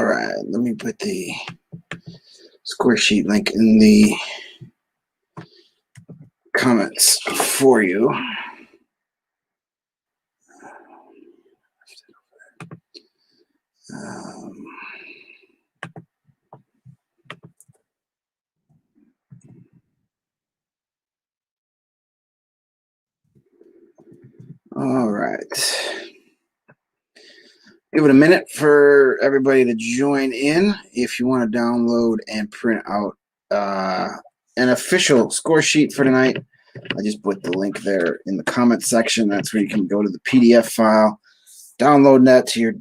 All right, let me put the score sheet link in the comments for you. All right. Give it a minute for everybody to join in. If you want to download and print out an official score sheet for tonight, I just put the link there in the comment section. That's where you can go to the PDF file, download that to your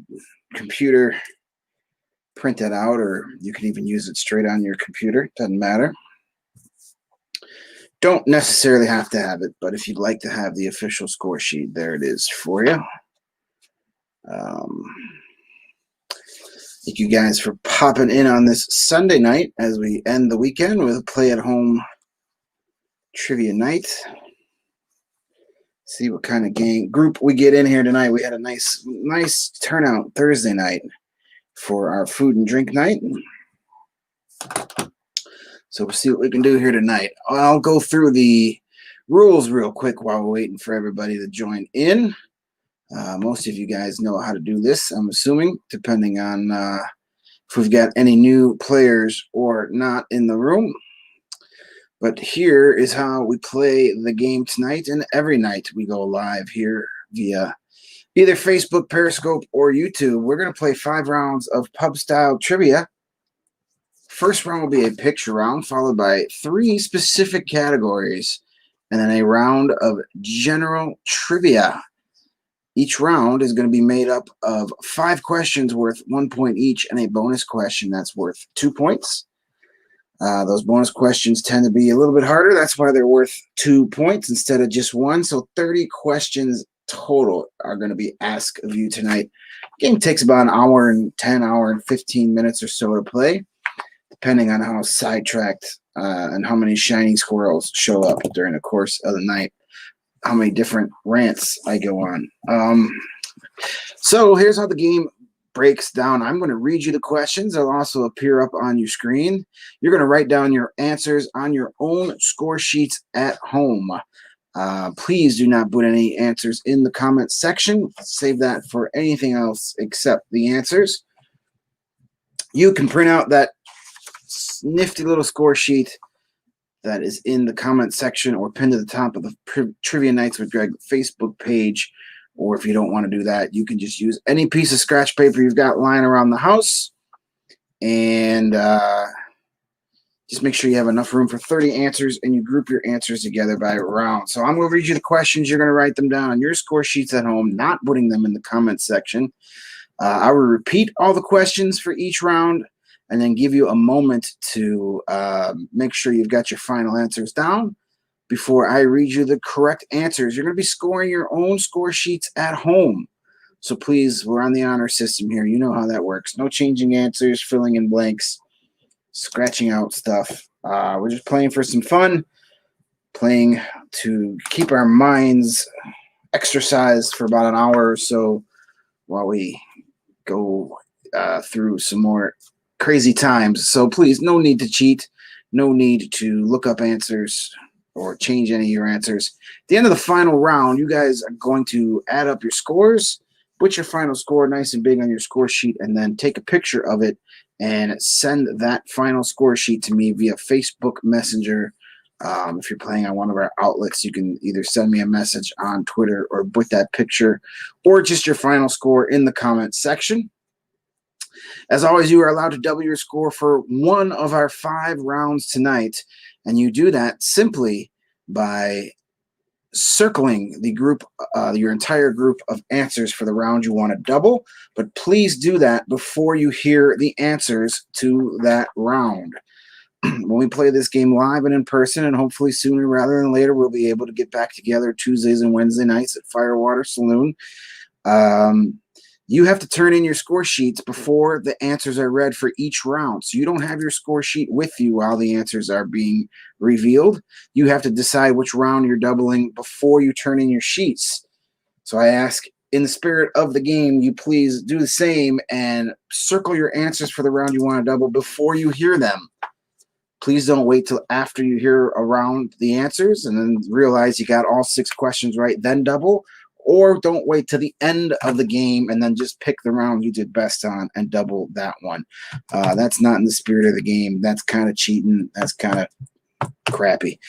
computer, print that out, or you can even use it straight on your computer. Doesn't matter. Don't necessarily have to have it, but if you'd like to have the official score sheet, there it is for you. Thank you guys for popping in on this Sunday night as we end the weekend with a play-at-home trivia night. See what kind of group we get in here tonight. We had a nice turnout Thursday night for our food and drink night. So we'll see what we can do here tonight. I'll go through the rules real quick while we're waiting for everybody to join in. Most of you guys know how to do this, I'm assuming, depending on if we've got any new players or not in the room. But here is how we play the game tonight, and every night we go live here via either Facebook, Periscope, or YouTube. We're going to play 5 rounds of pub-style trivia. First round will be a picture round, followed by 3 specific categories, and then a round of general trivia. Each round is going to be made up of 5 questions worth 1 point each and a bonus question that's worth 2 points. Those bonus questions tend to be a little bit harder. That's why they're worth 2 points instead of just 1. So 30 questions total are going to be asked of you tonight. The game takes about an hour and 15 minutes or so to play, depending on how sidetracked and how many shining squirrels show up during the course of the night. How many different rants I go on. So here's how the game breaks down. I'm going to read you the questions. They'll also appear up on your screen. You're going to write down your answers on your own score sheets at home. Please do not put any answers in the comment section. Save that for anything else except the answers. You can print out that nifty little score sheet that is in the comment section or pinned to the top of the Trivia Nights with Greg Facebook page. Or if you don't want to do that, you can just use any piece of scratch paper you've got lying around the house. And just make sure you have enough room for 30 answers, and you group your answers together by round. So I'm going to read you the questions. You're going to write them down on your score sheets at home, not putting them in the comment section. I will repeat all the questions for each round, and then give you a moment to make sure you've got your final answers down before I read you the correct answers. You're going to be scoring your own score sheets at home. So please, we're on the honor system here. You know how that works. No changing answers, filling in blanks, scratching out stuff. We're just playing for some fun, playing to keep our minds exercised for about an hour or so while we go through some more crazy times. So please, no need to cheat, no need to look up answers or change any of your answers. At the end of the final round, you guys are going to add up your scores, put your final score nice and big on your score sheet, and then take a picture of it and send that final score sheet to me via Facebook Messenger. If you're playing on one of our outlets, you can either send me a message on Twitter or put that picture or just your final score in the comment section. As always, you are allowed to double your score for one of our 5 rounds tonight, and you do that simply by circling the group, your entire group of answers for the round you want to double, but please do that before you hear the answers to that round. When we play this game live and in person, and hopefully sooner rather than later, we'll be able to get back together Tuesdays and Wednesday nights at Firewater Saloon. You have to turn in your score sheets before the answers are read for each round. So you don't have your score sheet with you while the answers are being revealed. You have to decide which round you're doubling before you turn in your sheets. So I ask in the spirit of the game, you please do the same and circle your answers for the round you want to double before you hear them. Please don't wait till after you hear around the answers and then realize you got all 6 questions right, then double. Or don't wait till the end of the game and then just pick the round you did best on and double that one. That's not in the spirit of the game. That's kind of cheating. That's kind of crappy.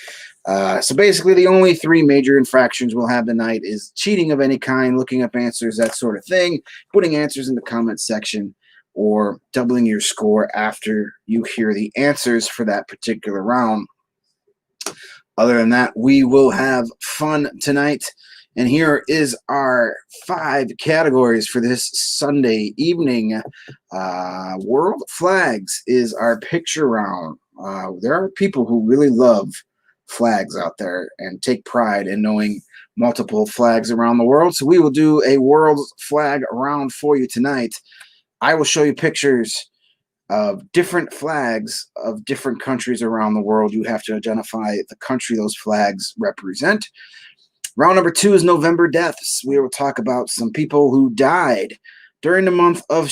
So basically, the only 3 major infractions we'll have tonight is cheating of any kind, looking up answers, that sort of thing, putting answers in the comment section, or doubling your score after you hear the answers for that particular round. Other than that, we will have fun tonight. And here is our 5 categories for this Sunday evening. World Flags is our picture round. There are people who really love flags out there and take pride in knowing multiple flags around the world. So we will do a world flag round for you tonight. I will show you pictures of different flags of different countries around the world. You have to identify the country those flags represent. Round number 2 is November deaths. We will talk about some people who died during the month of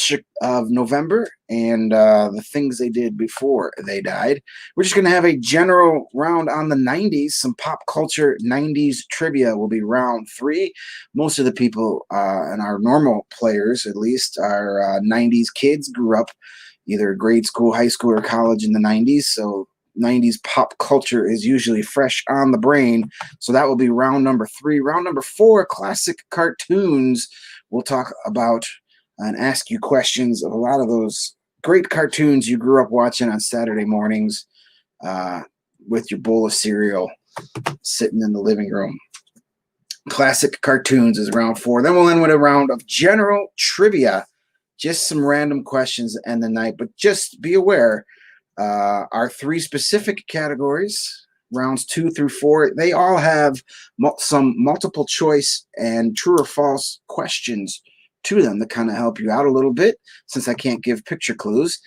November and the things they did before they died. We're just going to have a general round on the 90s. Some pop culture 90s trivia will be round 3. Most of the people and our normal players, at least, are 90s kids, grew up either grade school, high school, or college in the 90s. So 90s pop culture is usually fresh on the brain. So that will be round number 3. Round number 4, classic cartoons. We'll talk about and ask you questions of a lot of those great cartoons you grew up watching on Saturday mornings with your bowl of cereal sitting in the living room. Classic cartoons is round 4. Then we'll end with a round of general trivia. Just some random questions to end the night, but just be aware, our 3 specific categories, rounds 2 through 4, they all have some multiple choice and true or false questions to them to kind of help you out a little bit, since I can't give picture clues.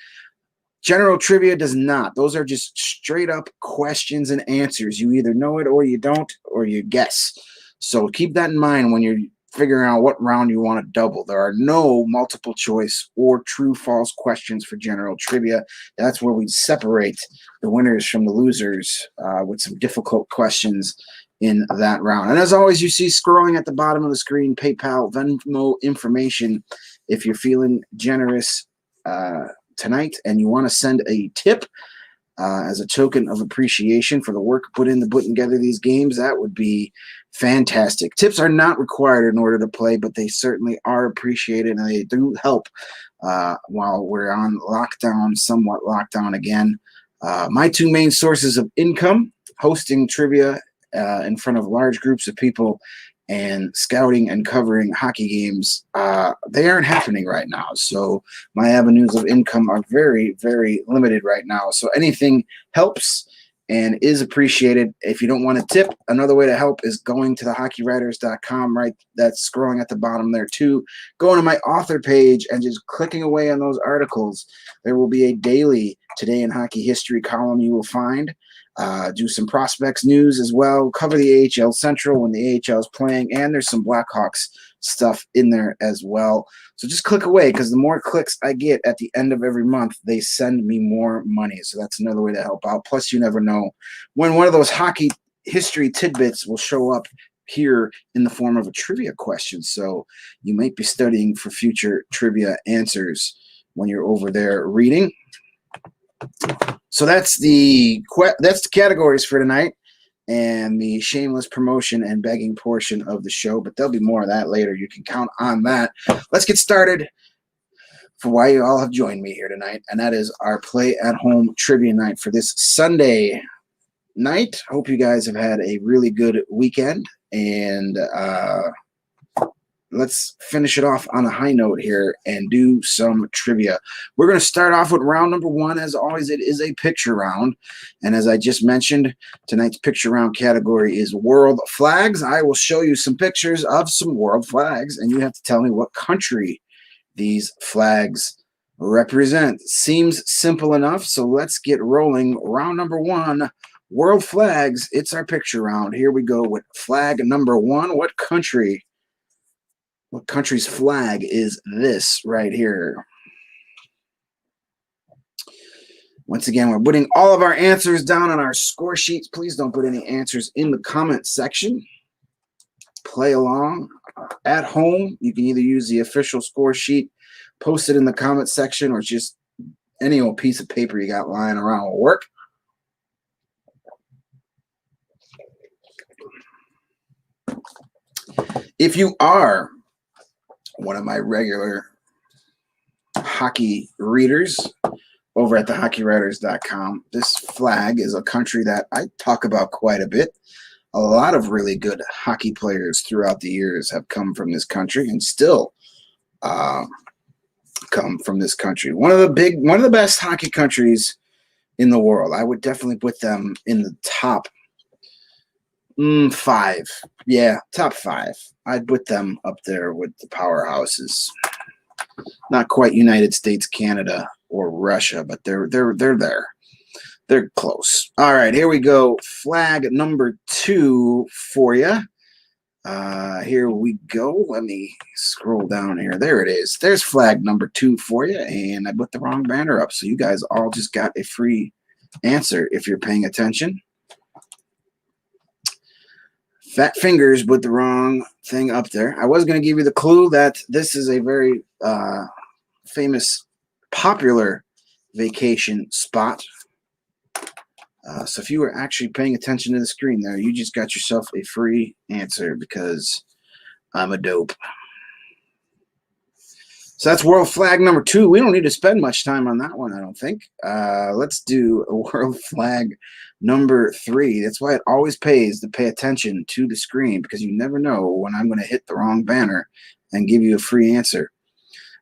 General trivia does not. Those are just straight up questions and answers. You either know it or you don't, or you guess. So keep that in mind when you're figuring out what round you want to double. There are no multiple choice or true false questions for general trivia. That's where we separate the winners from the losers with some difficult questions in that round. And as always, you see scrolling at the bottom of the screen, PayPal, Venmo information. If you're feeling generous tonight and you want to send a tip as a token of appreciation for the work put into putting together these games, that would be fantastic. Tips are not required in order to play, but they certainly are appreciated, and they do help while we're on lockdown, somewhat lockdown again. My 2 main sources of income, hosting trivia in front of large groups of people and scouting and covering hockey games, they aren't happening right now. So my avenues of income are very, very limited right now. So anything helps and is appreciated. If you don't want to tip, another way to help is going to thehockeywriters.com, right? That's scrolling at the bottom there too. Going to my author page and just clicking away on those articles. There will be a daily Today in Hockey History column you will find. Do some prospects news as well. Cover the AHL Central when the AHL is playing, and there's some Blackhawks stuff in there as well. So just click away, because the more clicks I get at the end of every month, they send me more money. So that's another way to help out. Plus, you never know when one of those hockey history tidbits will show up here in the form of a trivia question. So you might be studying for future trivia answers when you're over there reading. So that's the categories for tonight and the shameless promotion and begging portion of the show, but there'll be more of that later. You can count on that. Let's get started for why you all have joined me here tonight, and that is our play at home trivia night for this Sunday night. Hope you guys have had a really good weekend, and let's finish it off on a high note here and do some trivia. We're going to start off with round number 1. As always, it is a picture round. And as I just mentioned, tonight's picture round category is world flags. I will show you some pictures of some world flags, and you have to tell me what country these flags represent. Seems simple enough, so let's get rolling. Round number 1, world flags. It's our picture round. Here we go with flag number 1. What country What country's flag is this right here? Once again, we're putting all of our answers down on our score sheets. Please don't put any answers in the comment section. Play along at home. You can either use the official score sheet, post it in the comment section, or just any old piece of paper you got lying around will work. If you are one of my regular hockey readers over at thehockeywriters.com, this flag is a country that I talk about quite a bit. A lot of really good hockey players throughout the years have come from this country and still come from this country. One of the best hockey countries in the world. I would definitely put them in the top 5. Yeah, top 5. I'd put them up there with the powerhouses. Not quite United States, Canada, or Russia, but they're there. They're close. All right, here we go. Flag number 2 for you. Here we go. Let me scroll down here. There it is. There's flag number 2 for you, and I put the wrong banner up, so you guys all just got a free answer if you're paying attention. Fat fingers put the wrong thing up there. I was going to give you the clue that this is a very famous, popular vacation spot. So if you were actually paying attention to the screen there, you just got yourself a free answer because I'm a dope. So that's world flag number 2. We don't need to spend much time on that one, I don't think. Let's do a world flag number 3. That's why it always pays to pay attention to the screen, because you never know when I'm going to hit the wrong banner and give you a free answer.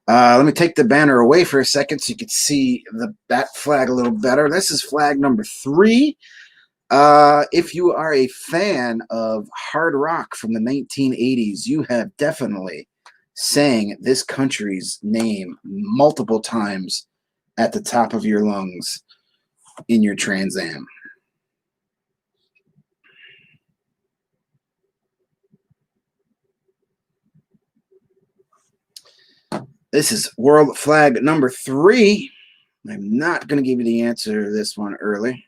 Let me take the banner away for a second so you can see that flag a little better. This is flag number 3. If you are a fan of hard rock from the 1980s, you have definitely sang this country's name multiple times at the top of your lungs in your Trans Am. This is world flag number 3. I'm not going to give you the answer to this one early.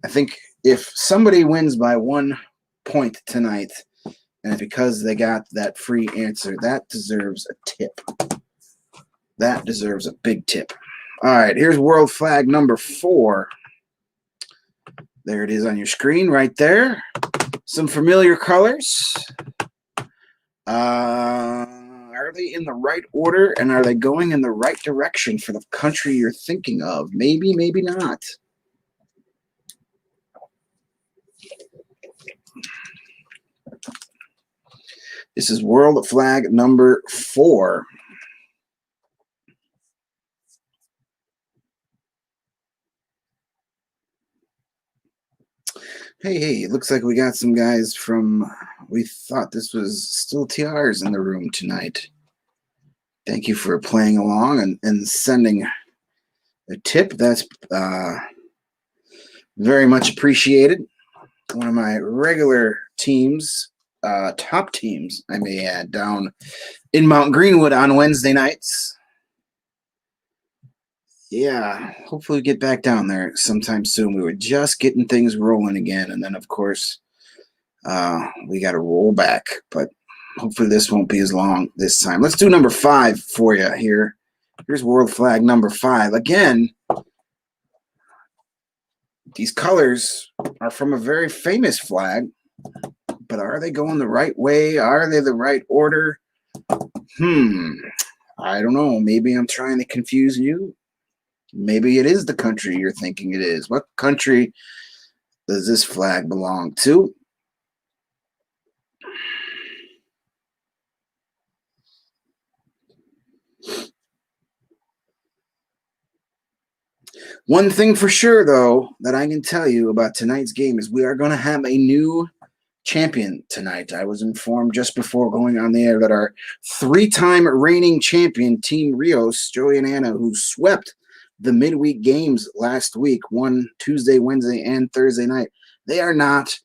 I think if somebody wins by 1 point tonight, and it's because they got that free answer, that deserves a tip. That deserves a big tip. All right, here's world flag number 4. There it is on your screen right there. Some familiar colors. Are they in the right order, and are they going in the right direction for the country you're thinking of? Maybe, maybe not. This is world flag number 4. Hey, it looks like we got some guys from, we thought this was still TRs in the room tonight. Thank you for playing along and sending a tip. That's very much appreciated. One of my regular teams, top teams, I may add, down in Mount Greenwood on Wednesday nights. Yeah, hopefully we get back down there sometime soon. We were just getting things rolling again, and then, of course, we got to roll back. But hopefully this won't be as long this time. Let's do number 5 for you here. Here's world flag number 5. Again, these colors are from a very famous flag, but are they going the right way? Are they the right order? I don't know. Maybe I'm trying to confuse you. Maybe it is the country you're thinking it is. What country does this flag belong to? One thing for sure, though, that I can tell you about tonight's game is we are going to have a new champion tonight. I was informed just before going on the air that our 3-time reigning champion, Team Rios, Joey and Anna, who swept the midweek games last week, won Tuesday, Wednesday, and Thursday night, they are not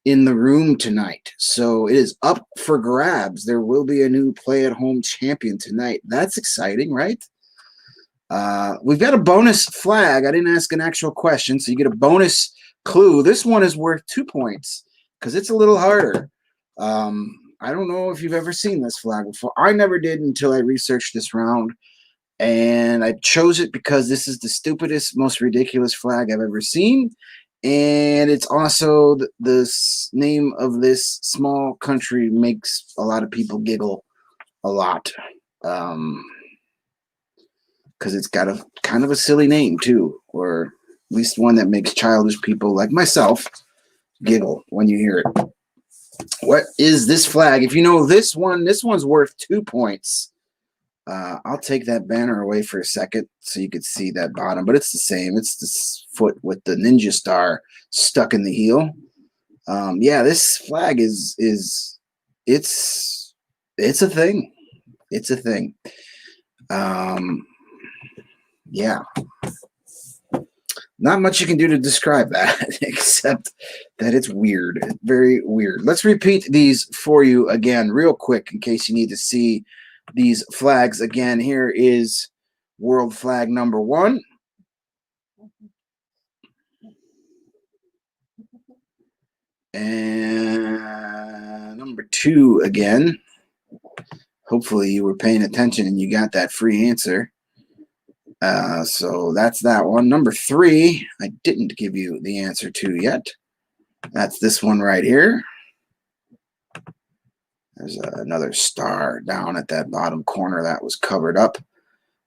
in the room tonight. So it is up for grabs. There will be a new play-at-home champion tonight. That's exciting, right? We've got a bonus flag. I didn't ask an actual question, so you get a bonus clue. This one is worth 2 points because it's a little harder. I don't know if you've ever seen this flag before. I never did until I researched this round, and I chose it because this is the stupidest, most ridiculous flag I've ever seen, and it's also the name of this small country makes a lot of people giggle a lot. Because it's got a kind of a silly name too, or at least one that makes childish people like myself giggle when you hear it. What is this flag? If you know this one's worth 2 points. I'll take that banner away for a second so you could see that bottom, but it's the same. It's this foot with the ninja star stuck in the heel. Yeah, this flag is it's a thing. It's a thing. Yeah, not much you can do to describe that except that it's weird, very weird. Let's repeat these for you again real quick in case you need to see these flags again. Here is world flag number 1. And number 2 again. Hopefully you were paying attention and you got that free answer. So that's that one. Number 3, I didn't give you the answer to yet. That's this one right here. There's another star down at that bottom corner that was covered up.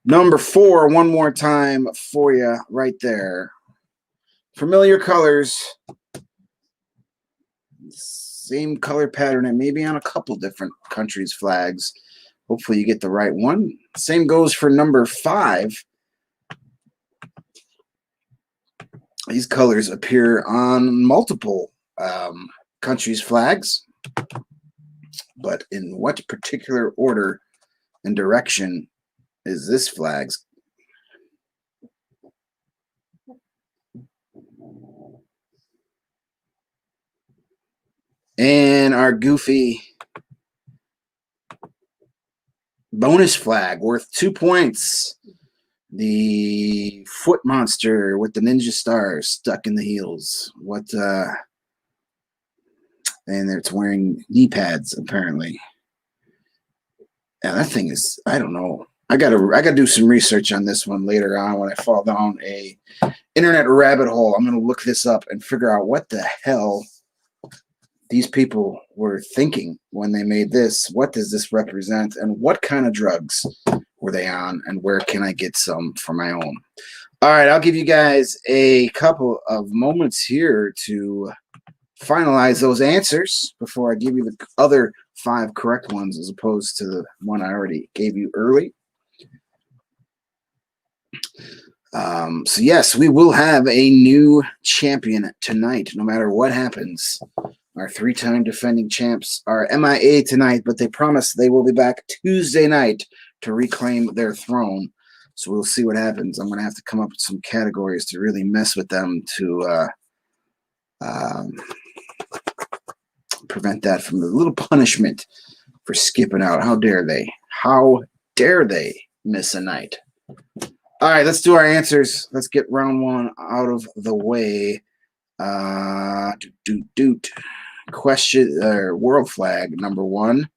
Number 4, one more time for you right there. Familiar colors. Same color pattern and maybe on a couple different countries' flags. Hopefully you get the right one. Same goes for number 5. These colors appear on multiple countries' flags, but in what particular order and direction is this flag's? And our goofy bonus flag worth 2 points. The foot monster with the ninja stars stuck in the heels. What? And it's wearing knee pads apparently. Yeah, that thing is. I don't know. I gotta do some research on this one later on when I fall down a internet rabbit hole. I'm gonna look this up and figure out what the hell these people were thinking when they made this. What does this represent, and what kind of drugs were they on, and where can I get some for my own? All right, I'll give you guys a couple of moments here to finalize those answers before I give you the other 5 correct ones as opposed to the one I already gave you early. So yes, we will have a new champion tonight, no matter what happens. Our 3-time defending champs are MIA tonight, but they promise they will be back Tuesday night to reclaim their throne. So we'll see what happens. I'm going to have to come up with some categories to really mess with them to prevent that from a little punishment for skipping out. How dare they? How dare they miss a night? All right, let's do our answers. Let's get round 1 out of the way. Question world flag number 1.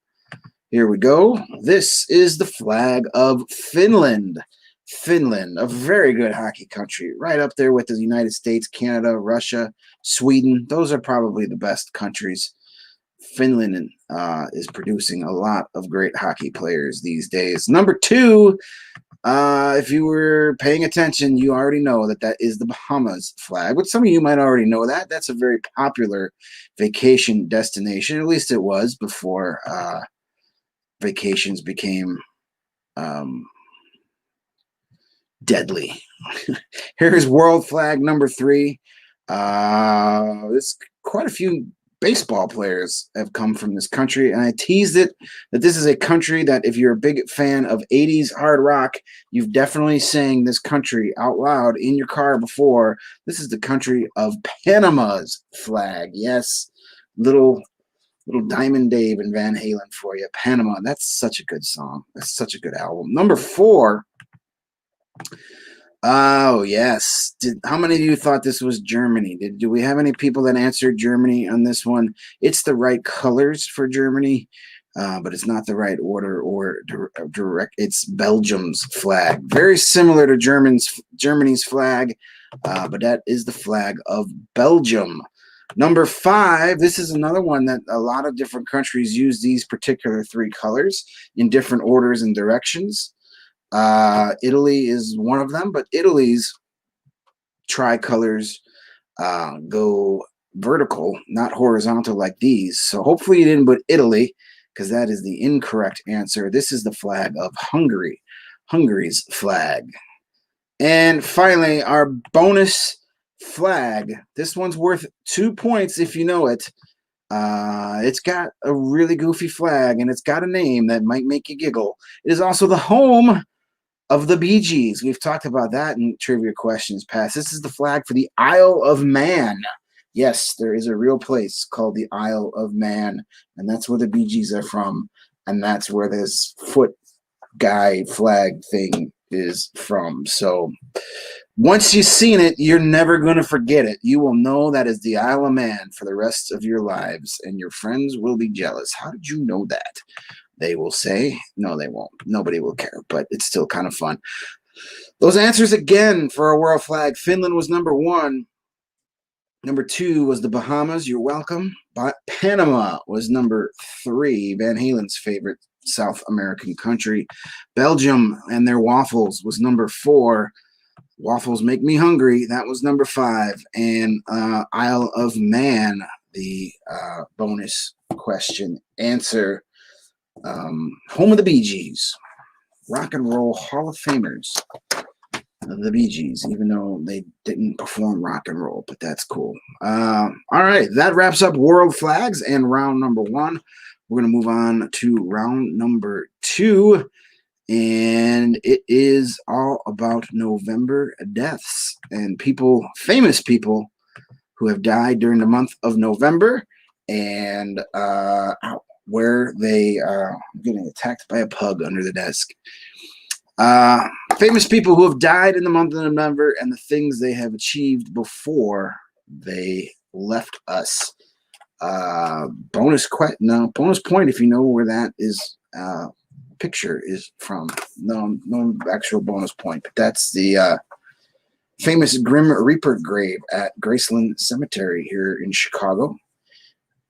Here we go. This is the flag of Finland. Finland, a very good hockey country, right up there with the United States, Canada, Russia, Sweden. Those are probably the best countries. Finland is producing a lot of great hockey players these days. Number 2, if you were paying attention, you already know that is the Bahamas flag. But some of you might already know that. That's a very popular vacation destination. At least it was before vacations became deadly. Here's world flag number 3. There's quite a few baseball players have come from this country, and I teased it that this is a country that if you're a big fan of 80s hard rock, you've definitely sang this country out loud in your car before. This is the country of Panama's flag. Yes, little Diamond Dave and Van Halen for you. Panama. That's such a good song. That's such a good album. Number 4. Oh, yes. How many of you thought this was Germany? Do we have any people that answered Germany on this one? It's the right colors for Germany, but it's not the right order or direct. It's Belgium's flag. Very similar to Germany's flag, but that is the flag of Belgium. Number 5, this is another one that a lot of different countries use these particular 3 colors in different orders and directions. Italy is one of them, but Italy's tricolors go vertical, not horizontal like these. So hopefully you didn't put Italy, because that is the incorrect answer. This is the flag of Hungary, Hungary's flag. And finally, our bonus flag. This one's worth 2 points if you know it. It's got a really goofy flag, and it's got a name that might make you giggle. It is also the home of the Bee Gees. We've talked about that in trivia questions past. This is the flag for the Isle of Man. Yes, there is a real place called the Isle of Man, and that's where the Bee Gees are from, and that's where this foot guy flag thing is from. So once you've seen it, you're never going to forget it. You will know that is the Isle of Man for the rest of your lives, and your friends will be jealous. How did you know that? They will say, no, they won't. Nobody will care, but it's still kind of fun. Those answers again for our world flag. Finland was number 1. Number 2 was the Bahamas. You're welcome. Panama was number 3, Van Halen's favorite South American country. Belgium and their waffles was number 4. Waffles make me hungry. That was number 5. And Isle of Man, the bonus question answer. Home of the Bee Gees, Rock and Roll Hall of Famers of the Bee Gees, even though they didn't perform rock and roll, but that's cool. All right, that wraps up world flags and round number 1. We're going to move on to round number 2, and it is all about November deaths and people, famous people who have died during the month of November, and where they are getting attacked by a pug under the desk. Famous people who have died in the month of November and the things they have achieved before they left us. Bonus point if you know where that is picture is from. No actual bonus point, but that's the famous Grim Reaper grave at Graceland Cemetery here in Chicago.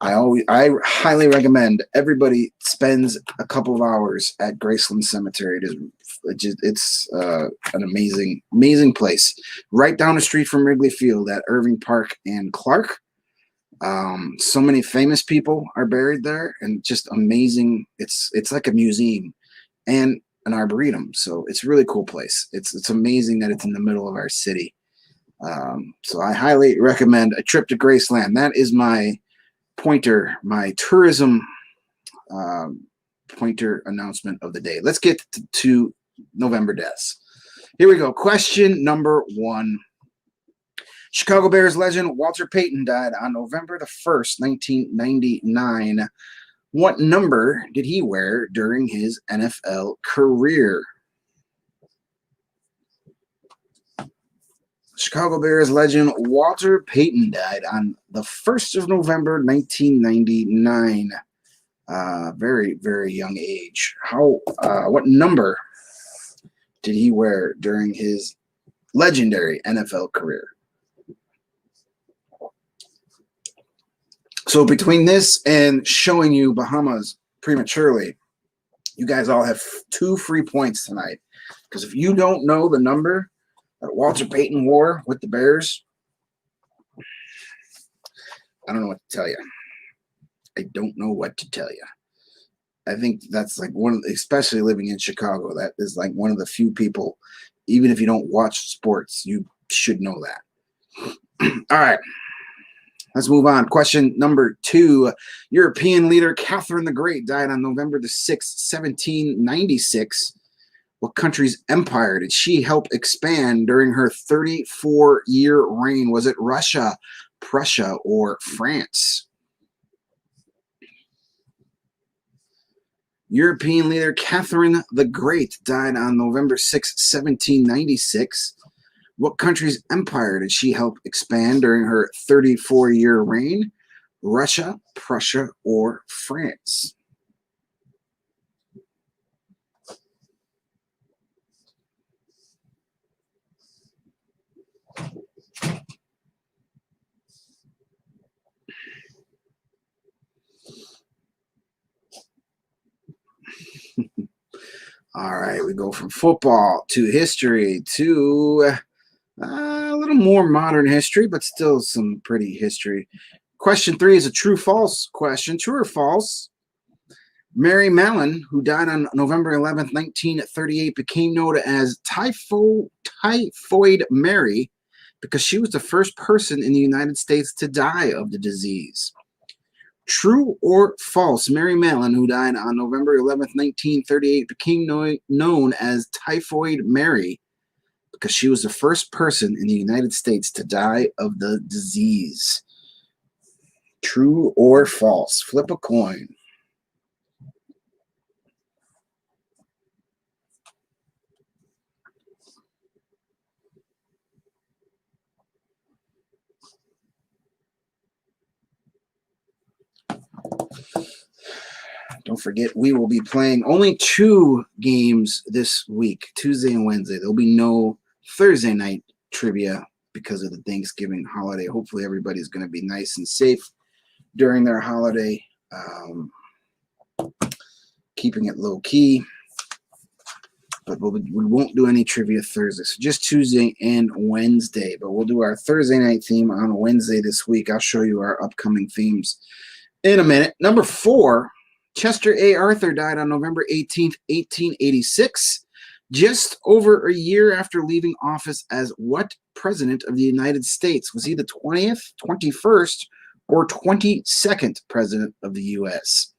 I highly recommend everybody spends a couple of hours at Graceland Cemetery. It's an amazing place, right down the street from Wrigley Field at Irving Park and Clark. So many famous people are buried there, and just amazing. It's like a museum and an arboretum, so it's a really cool place. It's amazing that it's in the middle of our city. So I highly recommend a trip to Graceland. That is my pointer, my tourism pointer announcement of the day. Let's get to November deaths. Here we go. Question number 1. Chicago Bears legend Walter Payton died on November the 1st, 1999. What number did he wear during his NFL career? Chicago Bears legend Walter Payton died on the 1st of November, 1999. Very, very young age. What number did he wear during his legendary NFL career? So between this and showing you Bahamas prematurely, you guys all have 2 free points tonight. Because if you don't know the number that Walter Payton wore with the Bears, I don't know what to tell you. I don't know what to tell you. I think that's like especially living in Chicago, that is like one of the few people, even if you don't watch sports, you should know that. All right. Let's move on. Question number 2. European leader Catherine the Great died on November the 6th, 1796. What country's empire did she help expand during her 34-year reign? Was it Russia, Prussia, or France? European leader Catherine the Great died on November 6, 1796. What country's empire did she help expand during her 34-year reign? Russia, Prussia, or France? All right, we go from football to history to a little more modern history, but still some pretty history. Question 3 is a true-false question. True or false? Mary Mallon, who died on November 11th, 1938, became known as Typhoid Mary because she was the first person in the United States to die of the disease. True or false? Mary Mallon, who died on November 11th, 1938, became known as Typhoid Mary because she was the first person in the United States to die of the disease. True or false? Flip a coin. Don't forget, we will be playing only 2 games this week, Tuesday and Wednesday. There'll be no Thursday night trivia because of the Thanksgiving holiday. Hopefully everybody's going to be nice and safe during their holiday, keeping it low key. But we won't do any trivia Thursday, so just Tuesday and Wednesday. But we'll do our Thursday night theme on Wednesday this week. I'll show you our upcoming themes in a minute. Number 4, Chester A. Arthur died on November 18th, 1886, just over a year after leaving office as what president of the United States? Was he the 20th, 21st, or 22nd president of the U.S.?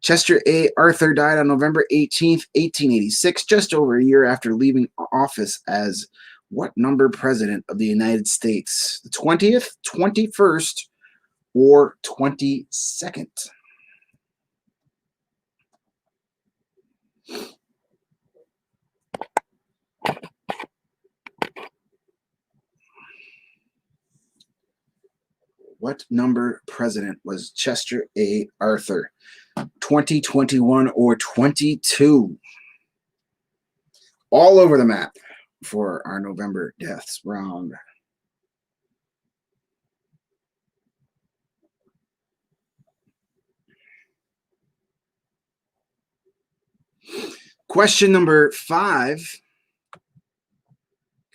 Chester A. Arthur died on November 18th, 1886, just over a year after leaving office as what number president of the United States? The 20th, 21st, or 22nd? What number president was Chester A. Arthur? 20, 21, or 22? All over the map for our November deaths round. Question number 5.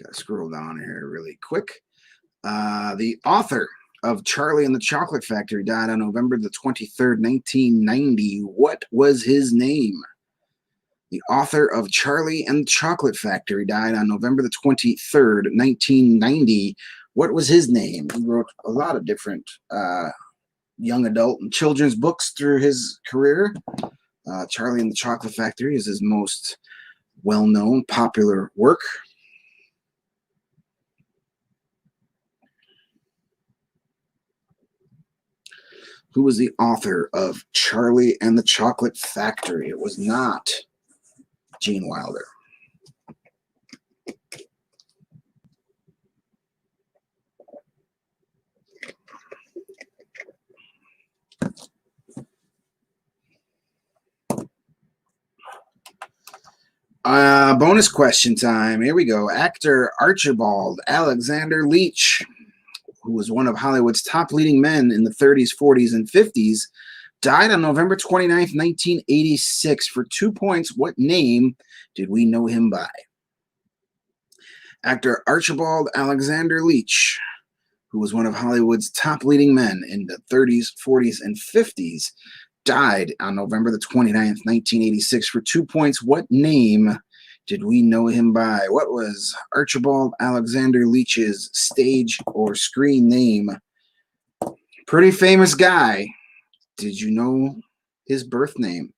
Gotta scroll down here really quick. The author of Charlie and the Chocolate Factory died on November the 23rd, 1990. What was his name? The author of Charlie and the Chocolate Factory died on November the 23rd, 1990. What was his name? He wrote a lot of different young adult and children's books through his career. Charlie and the Chocolate Factory is his most well-known, popular work. Who was the author of Charlie and the Chocolate Factory? It was not Gene Wilder. Bonus question time. Here we go. Actor Archibald Alexander Leach, who was one of Hollywood's top leading men in the 30s, 40s, and 50s, died on November 29th, 1986. For 2 points, what name did we know him by? Actor Archibald Alexander Leach, who was one of Hollywood's top leading men in the 30s, 40s, and 50s, died on November the 29th, 1986. For 2 points, what name did we know him by? What was Archibald Alexander Leach's stage or screen name? Pretty famous guy. Did you know his birth name?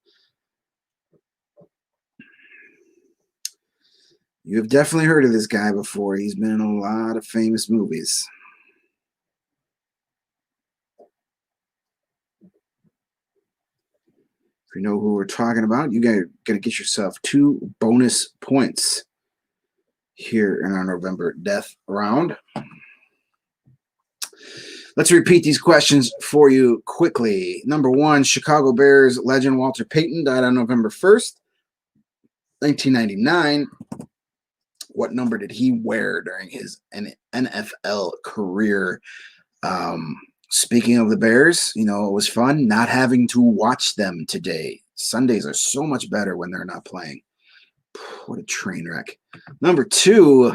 You have definitely heard of this guy before. He's been in a lot of famous movies. If you know who we're talking about, you guys are going to get yourself 2 bonus points here in our November death round. Let's repeat these questions for you quickly. Number 1, Chicago Bears legend Walter Payton died on November 1st, 1999. What number did he wear during his NFL career? Speaking of the Bears, it was fun not having to watch them today. Sundays are so much better when they're not playing. What a train wreck. Number 2,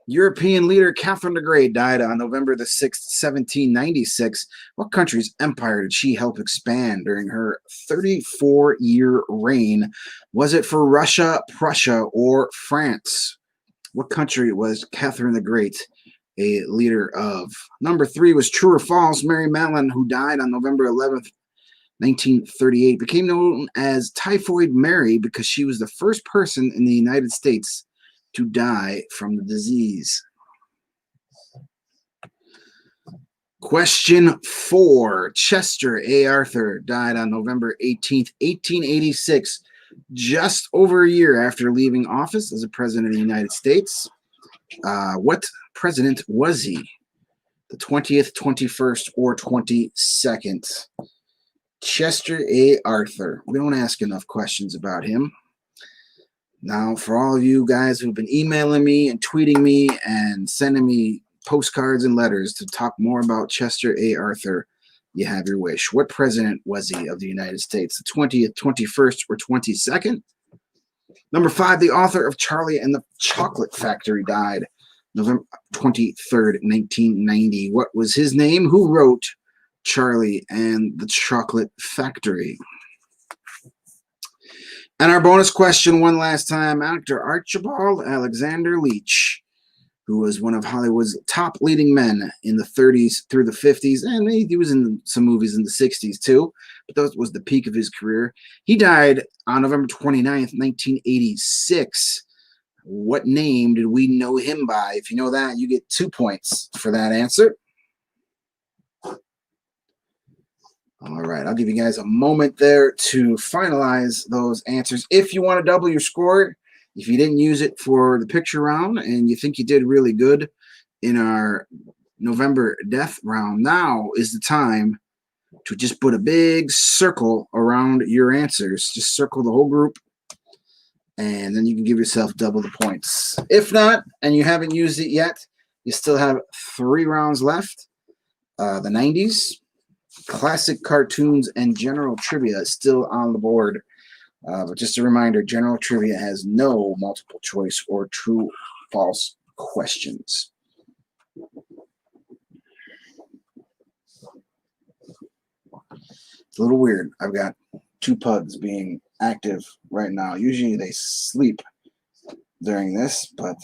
European leader Catherine the Great died on November the 6th, 1796. What country's empire did she help expand during her 34-year reign? Was it for Russia, Prussia, or France? What country was Catherine the Great a leader of? Number 3 was true or false. Mary Mallon, who died on November 11th, 1938, became known as Typhoid Mary because she was the first person in the United States to die from the disease. Question 4. Chester A. Arthur died on November 18th, 1886, just over a year after leaving office as a president of the United States. What president was he? The 20th, 21st, or 22nd? Chester A. Arthur. We don't ask enough questions about him. Now, for all of you guys who've been emailing me and tweeting me and sending me postcards and letters to talk more about Chester A. Arthur, you have your wish. What president was he of the United States? The 20th, 21st, or 22nd? Number 5, the author of Charlie and the Chocolate Factory died November 23rd, 1990. What was his name? Who wrote Charlie and the Chocolate Factory? And our bonus question one last time, actor Archibald Alexander Leach, who was one of Hollywood's top leading men in the 30s through the 50s, and he was in some movies in the 60s too, but that was the peak of his career. He died on November 29th, 1986. What name did we know him by? If you know that, you get 2 points for that answer. All right, I'll give you guys a moment there to finalize those answers. If you want to double your score, if you didn't use it for the picture round and you think you did really good in our November death round, now is the time to just put a big circle around your answers. Just circle the whole group, and then you can give yourself double the points. If not, and you haven't used it yet, you still have 3 rounds left. The 90s. Classic cartoons and general trivia is still on the board. But just a reminder, general trivia has no multiple choice or true false questions. It's a little weird. I've got 2 pugs being active right now. Usually they sleep during this, but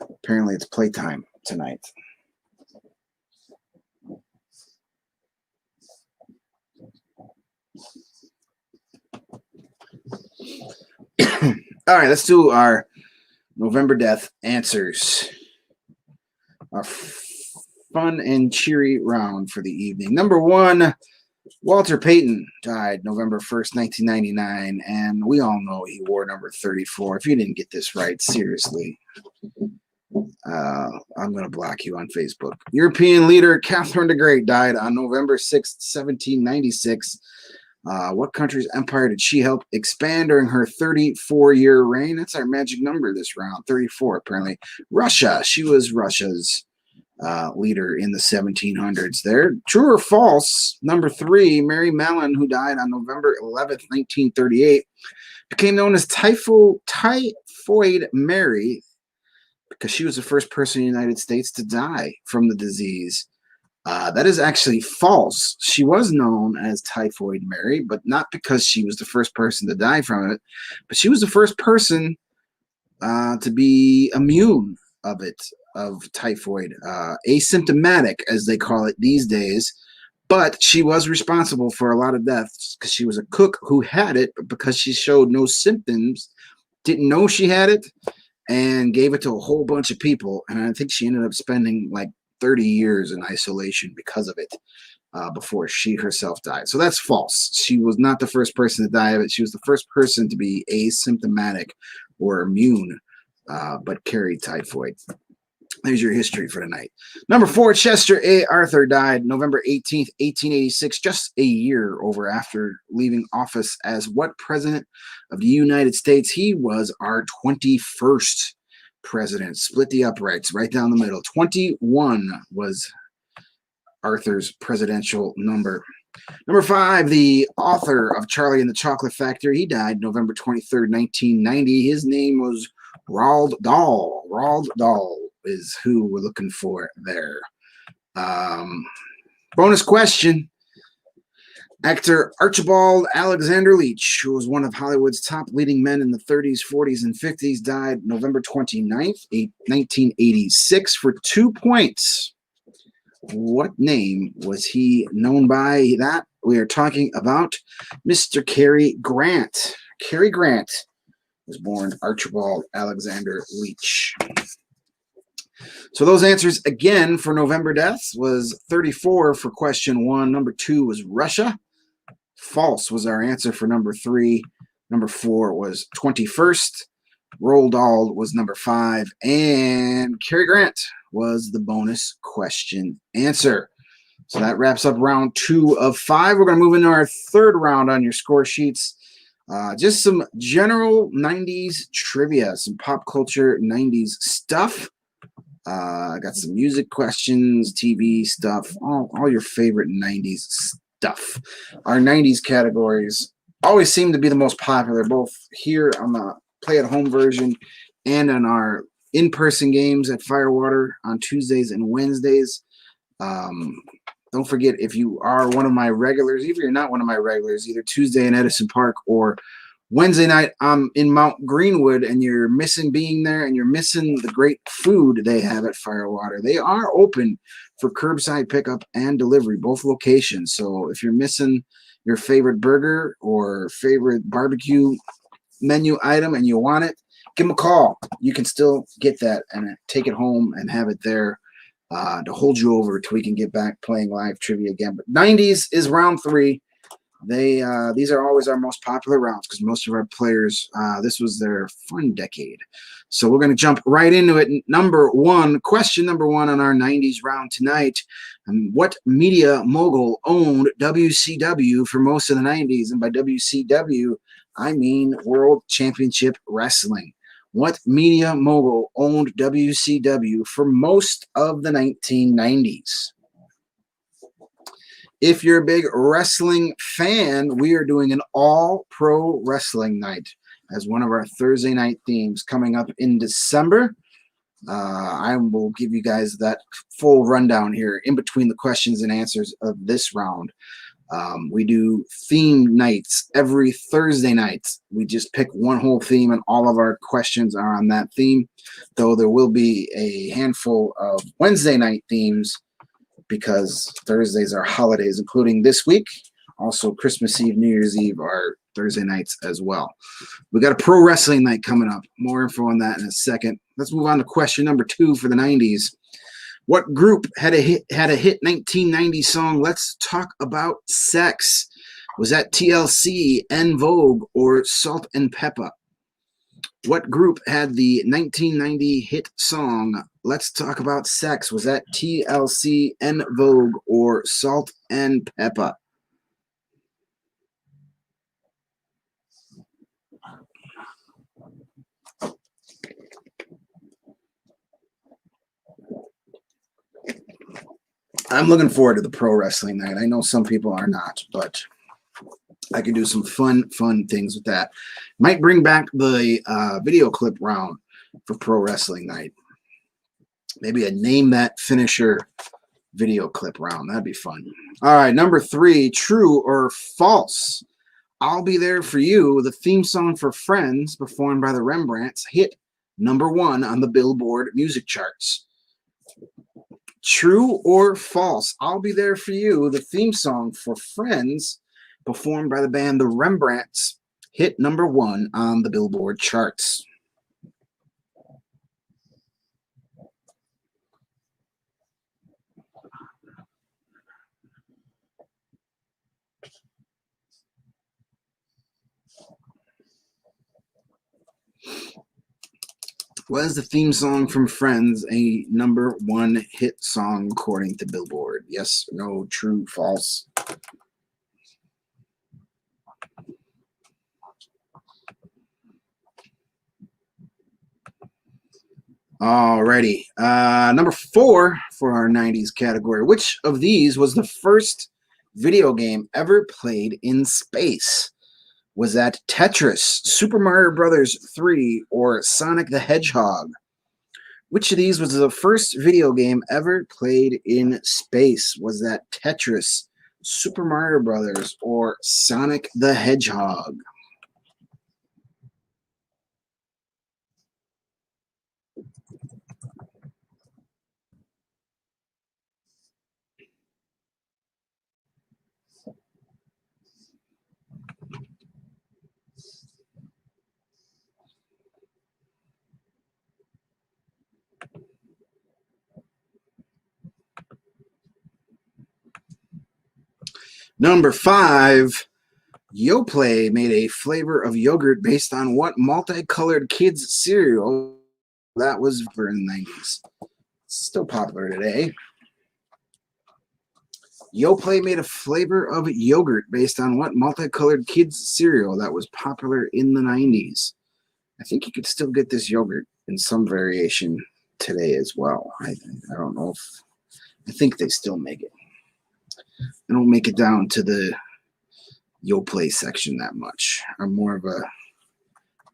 apparently it's playtime tonight. All right, let's do our November death answers. Our fun and cheery round for the evening. Number 1, Walter Payton died November 1st, 1999, and we all know he wore number 34. If you didn't get this right, seriously, I'm going to block you on Facebook. European leader Catherine the Great died on November 6th, 1796. What country's empire did she help expand during her 34-year reign? That's our magic number this round, 34 apparently. Russia. She was Russia's leader in the 1700s there. True or false? Number 3, Mary Mallon, who died on November 11th, 1938, became known as Typhoid Mary because she was the first person in the United States to die from the disease. That is actually false. She was known as Typhoid Mary, but not because she was the first person to die from it, but she was the first person to be immune of typhoid, asymptomatic, as they call it these days. But she was responsible for a lot of deaths because she was a cook who had it, but because she showed no symptoms, didn't know she had it, and gave it to a whole bunch of people. And I think she ended up spending like 30 years in isolation because of it. before she herself died. So that's false. She was not the first person to die of it. She was the first person to be asymptomatic or immune, but carried typhoid. There's your history for tonight. Number 4, Chester A. Arthur died November 18th, 1886, just a year over after leaving office as what president of the United States? He was our 21st president. Split the uprights right down the middle. 21 was Arthur's presidential number. Number 5, the author of Charlie and the Chocolate Factory. He died November 23rd, 1990. His name was Roald Dahl. Roald Dahl is who we're looking for there. Bonus question. Actor Archibald Alexander Leach, who was one of Hollywood's top leading men in the 30s, 40s, and 50s, died November 29th, 1986 for 2 points. What name was he known by? That we are talking about Mr. Cary Grant. Cary Grant was born Archibald Alexander Leach. So those answers again for November deaths was 34 for question 1. Number 2 was Russia. False was our answer for number 3. Number 4 was 21st. Roald Dahl was number 5. And Cary Grant was the bonus question answer. So that wraps up round 2 of 5. We're going to move into our third round on your score sheets. Just some general 90s trivia, some pop culture 90s stuff. I got some music questions, TV stuff, all your favorite 90s stuff. Our 90s categories always seem to be the most popular, both here on the play-at-home version and on our in-person games at Firewater on Tuesdays and Wednesdays. Don't forget, if you are one of my regulars, even if you're not one of my regulars, either Tuesday in Edison Park or Wednesday night I'm in Mount Greenwood, and you're missing being there and you're missing the great food they have at Firewater. They are open for curbside pickup and delivery, both locations. So if you're missing your favorite burger or favorite barbecue menu item and you want it, give them a call. You can still get that and take it home and have it there to hold you over till we can get back playing live trivia again. But 90s is round 3. These are always our most popular rounds because most of our players, this was their fun decade. So we're going to jump right into it. Question number 1 on our 90s round tonight. What media mogul owned WCW for most of the 90s? And by WCW, I mean World Championship Wrestling. What media mogul owned WCW for most of the 1990s? If you're a big wrestling fan, we are doing an all-pro wrestling night as one of our Thursday night themes coming up in December. I will give you guys that full rundown here in between the questions and answers of this round. We do theme nights every Thursday night. We just pick one whole theme and all of our questions are on that theme, though there will be a handful of Wednesday night themes because Thursdays are holidays, including this week. Also, Christmas Eve, New Year's Eve are Thursday nights as well. We got a pro wrestling night coming up. More info on that in a second. Let's move on to question number 2 for the 90s. What group had a hit 1990 song, Let's Talk About Sex? Was that TLC, En Vogue, or Salt and Pepper? What group had the 1990 hit song, Let's Talk About Sex? Was that TLC, En Vogue, or Salt and Pepper? I'm looking forward to the pro wrestling night. I know some people are not, but I could do some fun things with that. Might bring back the video clip round for pro wrestling night. Maybe a name that finisher video clip round. That'd be fun. All right, number 3, true or false? I'll Be There For You, the theme song for Friends, performed by the Rembrandts, hit number 1 on the Billboard music charts. True or false? I'll Be There For You, the theme song for Friends, performed by the band the Rembrandts, hit number 1 on the Billboard charts. Was the theme song from Friends a #1 hit song according to Billboard? Yes, no, true, false. Alrighty. #4 for our 90s category. Which of these was the first video game ever played in space? Was that Tetris, Super Mario Brothers 3, or Sonic the Hedgehog? Which of these was the first video game ever played in space? Was that Tetris, Super Mario Brothers, or Sonic the Hedgehog? #5, Yoplait made a flavor of yogurt based on what multicolored kids cereal that was popular in the 90s? Still popular today. Yoplait made a flavor of yogurt based on what multicolored kids cereal that was popular in the 90s? I think you could still get this yogurt in some variation today as well. I don't know if I think they still make it. I don't make it down to the Yoplait section that much. I'm more of a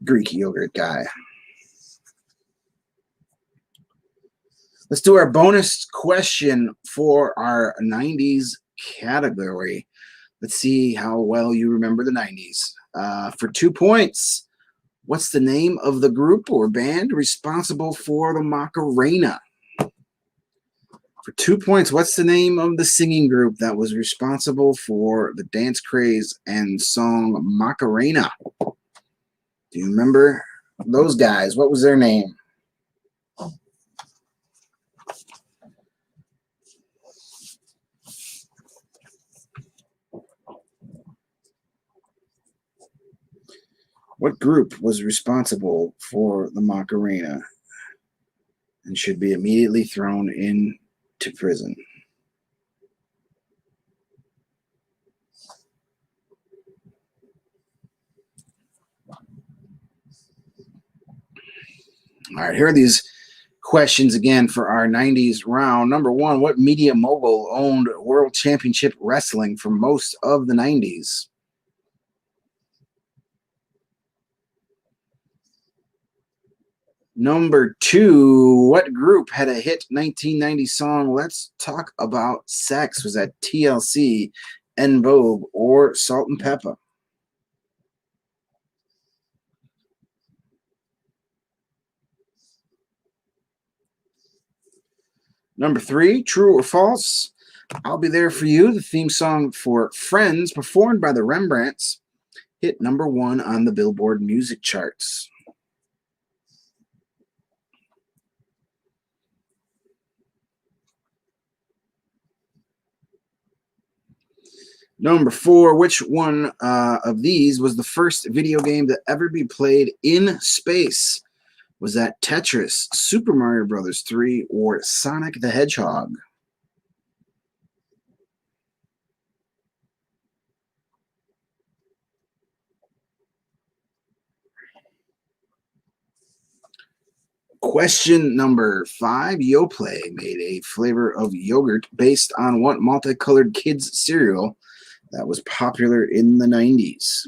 Greek yogurt guy. Let's do our bonus question for our 90s category. Let's see how well you remember the 90s. For 2 points, what's the name of the group or band responsible for the Macarena? For 2 points, what's the name of the singing group that was responsible for the dance craze and song Macarena? Do you remember those guys? What was their name? What group was responsible for the Macarena and should be immediately thrown into prison? All right, here are these questions again for our 90s round. #1, what media mogul owned World Championship Wrestling for most of the 90s? #2, what group had a hit 1990 song Let's Talk About Sex? Was that TLC, En Vogue, or Salt and Pepper? #3, true or false? I'll Be There For You, the theme song for Friends, performed by the Rembrandts, hit #1 on the Billboard music charts. #4, which one of these was the first video game to ever be played in space? Was that Tetris, Super Mario Brothers 3, or Sonic the Hedgehog? Question #5, Yoplait made a flavor of yogurt based on what multicolored kids cereal that was popular in the 90s?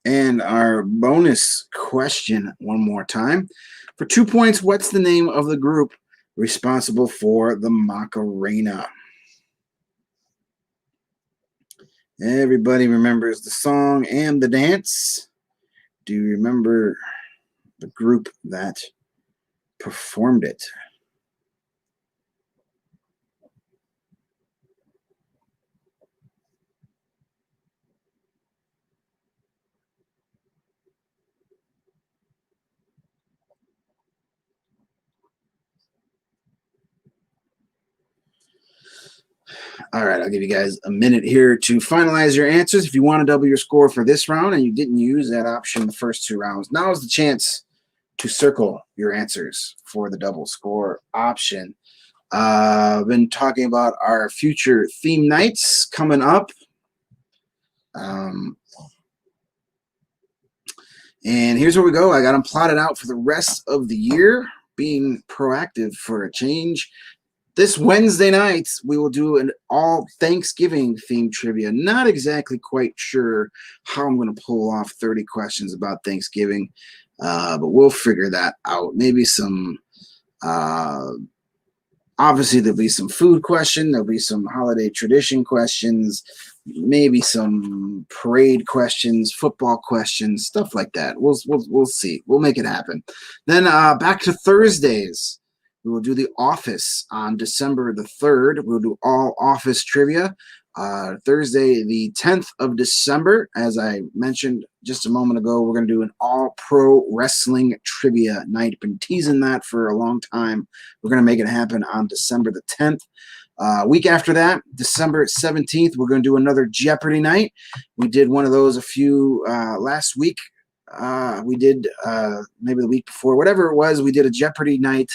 And our bonus question one more time. For 2 points, what's the name of the group responsible for the Macarena? Everybody remembers the song and the dance. Do you remember the group that performed it? All right, I'll give you guys a minute here to finalize your answers. If you want to double your score for this round and you didn't use that option the first 2 rounds, now is the chance to circle your answers for the double score option. I've been talking about our future theme nights coming up. And here's where we go. I got them plotted out for the rest of the year, being proactive for a change. This Wednesday night, we will do an all Thanksgiving themed trivia. Not exactly quite sure how I'm going to pull off 30 questions about Thanksgiving, but we'll figure that out. Maybe some, obviously there'll be some food question. There'll be some holiday tradition questions, maybe some parade questions, football questions, stuff like that. We'll see. We'll make it happen. Then back to Thursdays. We will do The Office on December the 3rd. We'll do all Office trivia. Thursday, the 10th of December, as I mentioned just a moment ago, we're going to do an all-pro wrestling trivia night. Been teasing that for a long time. We're going to make it happen on December the 10th. Week after that, December 17th, we're going to do another Jeopardy night. We did one of those a few last week. We did maybe the week before, whatever it was, we did a Jeopardy night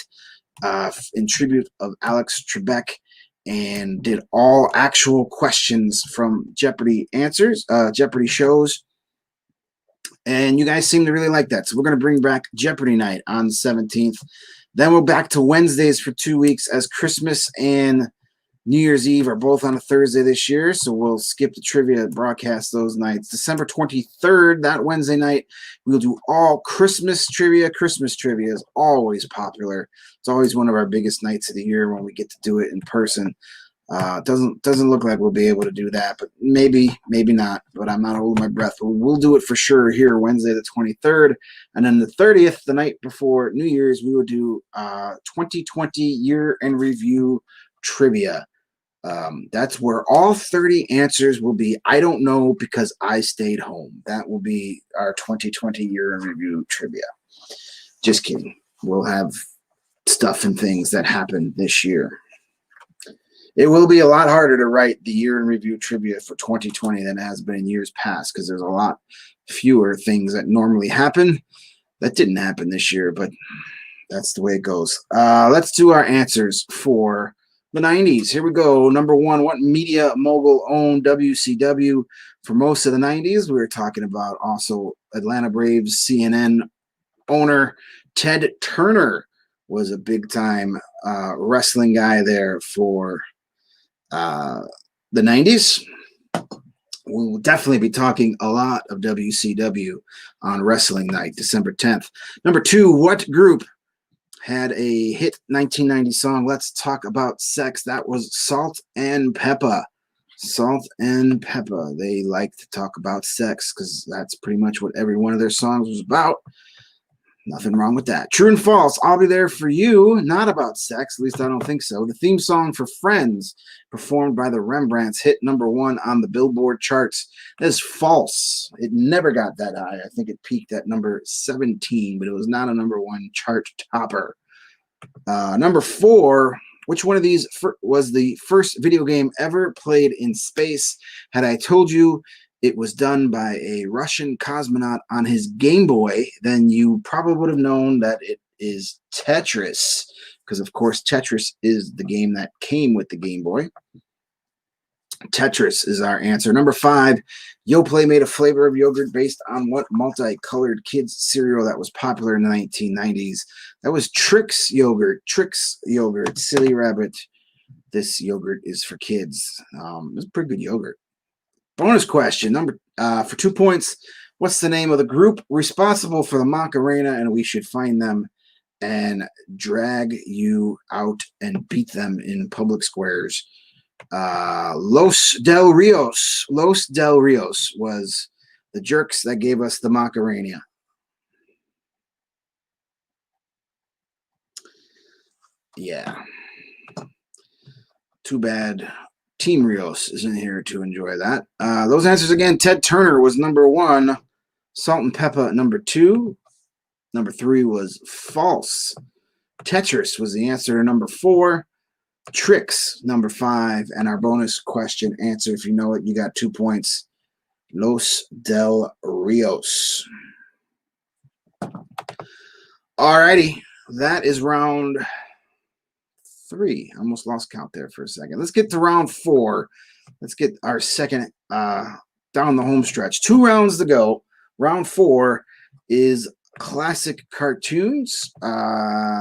in tribute of Alex Trebek, and did all actual questions from Jeopardy answers, Jeopardy shows. And you guys seem to really like that. So we're going to bring back Jeopardy night on the 17th. Then we're back to Wednesdays for 2 weeks, as Christmas and New Year's Eve are both on a Thursday this year, so we'll skip the trivia broadcast those nights. December 23rd, that Wednesday night, we'll do all Christmas trivia. Christmas trivia is always popular. It's always one of our biggest nights of the year when we get to do it in person. Doesn't look like we'll be able to do that, but maybe not. But I'm not holding my breath. But we'll do it for sure here Wednesday the 23rd, and then the 30th, the night before New Year's, we will do 2020 year in review trivia. That's where all 30 answers will be. I don't know because I stayed home. That will be our 2020 year in review trivia. Just kidding. We'll have stuff and things that happened this year. It will be a lot harder to write the year in review trivia for 2020 than it has been in years past, because there's a lot fewer things that normally happen that didn't happen this year, but that's the way it goes. Let's do our answers for the 90s. Here we go. Number 1, what media mogul owned WCW for most of the 90s? We were talking about also Atlanta Braves CNN owner Ted Turner was a big-time wrestling guy there for the 90s. We will definitely be talking a lot of WCW on Wrestling Night, December 10th. Number 2, what group had a hit 1990 song, Let's Talk About Sex? That was Salt and Pepper. Salt and Pepper. They like to talk about sex because that's pretty much what every one of their songs was about. Nothing wrong with that. True and false. I'll Be There For You. Not about sex. At least I don't think so. The theme song for Friends, performed by the Rembrandts, hit number 1 on the Billboard charts. That is false. It never got that high. I think it peaked at number 17, but it was not a number 1 chart topper. Number 4. Which one of these was the first video game ever played in space? Had I told you it was done by a Russian cosmonaut on his Game Boy, then you probably would have known that it is Tetris, because of course Tetris is the game that came with the Game Boy. Tetris is our answer. Number 5, Yoplait made a flavor of yogurt based on what multicolored kids cereal that was popular in the 1990s? That was Trix yogurt. Trix yogurt. Silly rabbit. This yogurt is for kids. It's pretty good yogurt. Bonus question for 2 points. What's the name of the group responsible for the Macarena? And we should find them and drag you out and beat them in public squares. Los Del Rios. Los Del Rios was the jerks that gave us the Macarena. Yeah. Too bad Team Rios isn't here to enjoy that. Those answers again. Ted Turner was number 1. Salt and Pepper number 2. Number 3 was false. Tetris was the answer to number 4. Tricks, number 5, and our bonus question answer. If you know it, you got 2 points. Los del Rios. Alrighty, that is round 3. I almost lost count there for a second. Let's get to round 4. Let's get our second down the home stretch. 2 rounds to go. Round 4 is classic cartoons.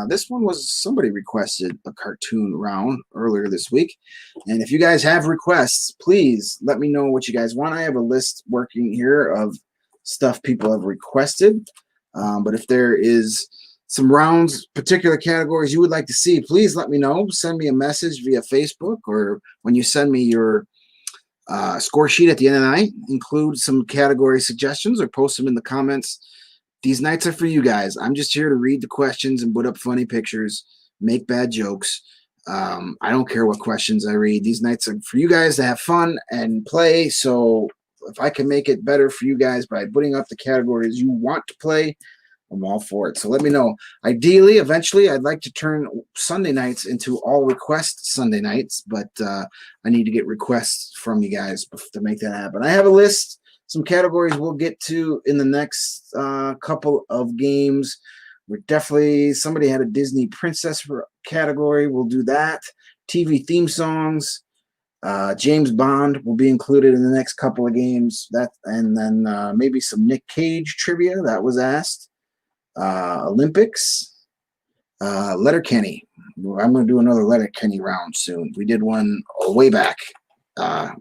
This one was somebody requested a cartoon round earlier this week. And if you guys have requests, please let me know what you guys want. I have a list working here of stuff people have requested. But if there is some rounds, particular categories you would like to see, please let me know. Send me a message via Facebook, or when you send me your score sheet at the end of the night, include some category suggestions or post them in the comments. These nights are for you guys. I'm just here to read the questions and put up funny pictures, make bad jokes. I don't care what questions I read. These nights are for you guys to have fun and play. So if I can make it better for you guys by putting up the categories you want to play, I'm all for it. So let me know. Ideally, eventually, I'd like to turn Sunday nights into all request Sunday nights, but I need to get requests from you guys to make that happen. I have a list, some categories we'll get to in the next couple of games. We're definitely, somebody had a Disney princess category. We'll do that. TV theme songs. James Bond will be included in the next couple of games. And then maybe some Nick Cage trivia that was asked. Olympics, Letterkenny. I'm going to do another Letterkenny round soon. We did one way back, but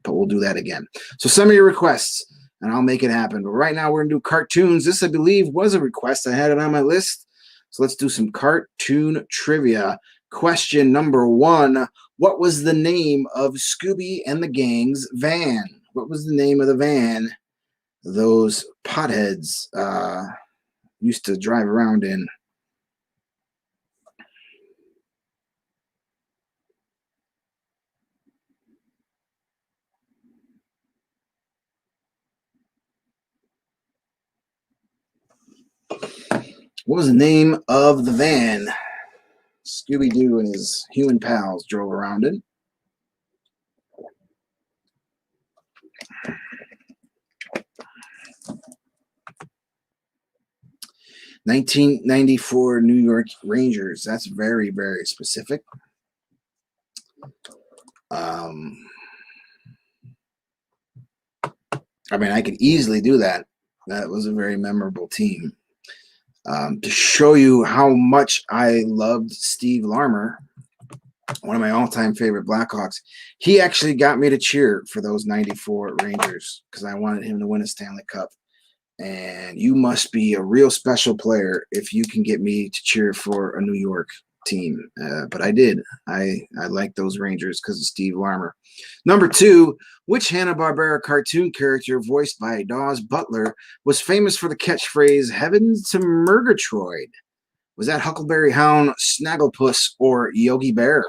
we'll do that again. So send me your requests, and I'll make it happen. But right now, we're going to do cartoons. This, I believe, was a request. I had it on my list. So let's do some cartoon trivia. Question number 1. What was the name of Scooby and the Gang's van? What was the name of the van those potheads used to drive around in? What was the name of the van Scooby-Doo and his human pals drove around in? (1994) New York Rangers. That's very, very specific. I mean, I could easily do that. That was a very memorable team. To show you how much I loved Steve Larmer, one of my all-time favorite Blackhawks, he actually got me to cheer for those 94 Rangers because I wanted him to win a Stanley Cup. And you must be a real special player if you can get me to cheer for a New York team. But I did. I like those Rangers because of Steve Larmer. Number 2, which Hanna-Barbera cartoon character voiced by Dawes Butler was famous for the catchphrase, "Heavens to Murgatroyd"? Was that Huckleberry Hound, Snagglepuss, or Yogi Bear?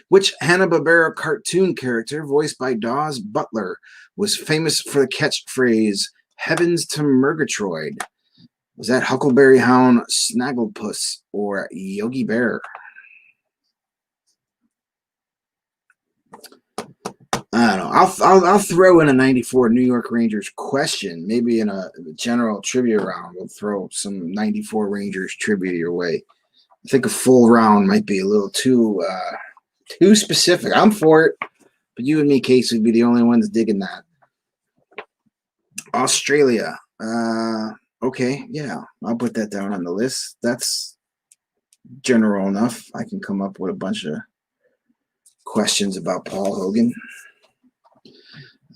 Which Hanna-Barbera cartoon character voiced by Dawes Butler was famous for the catchphrase, "Heavens to Murgatroyd"? Was that Huckleberry Hound, Snagglepuss, or Yogi Bear? I don't know. I'll throw in a 94 New York Rangers question. Maybe in a general trivia round, we'll throw some 94 Rangers trivia your way. I think a full round might be a little too specific. I'm for it, but you and me, Case, would be the only ones digging that. Australia. Okay, yeah, I'll put that down on the list. That's general enough. I can come up with a bunch of questions about Paul Hogan.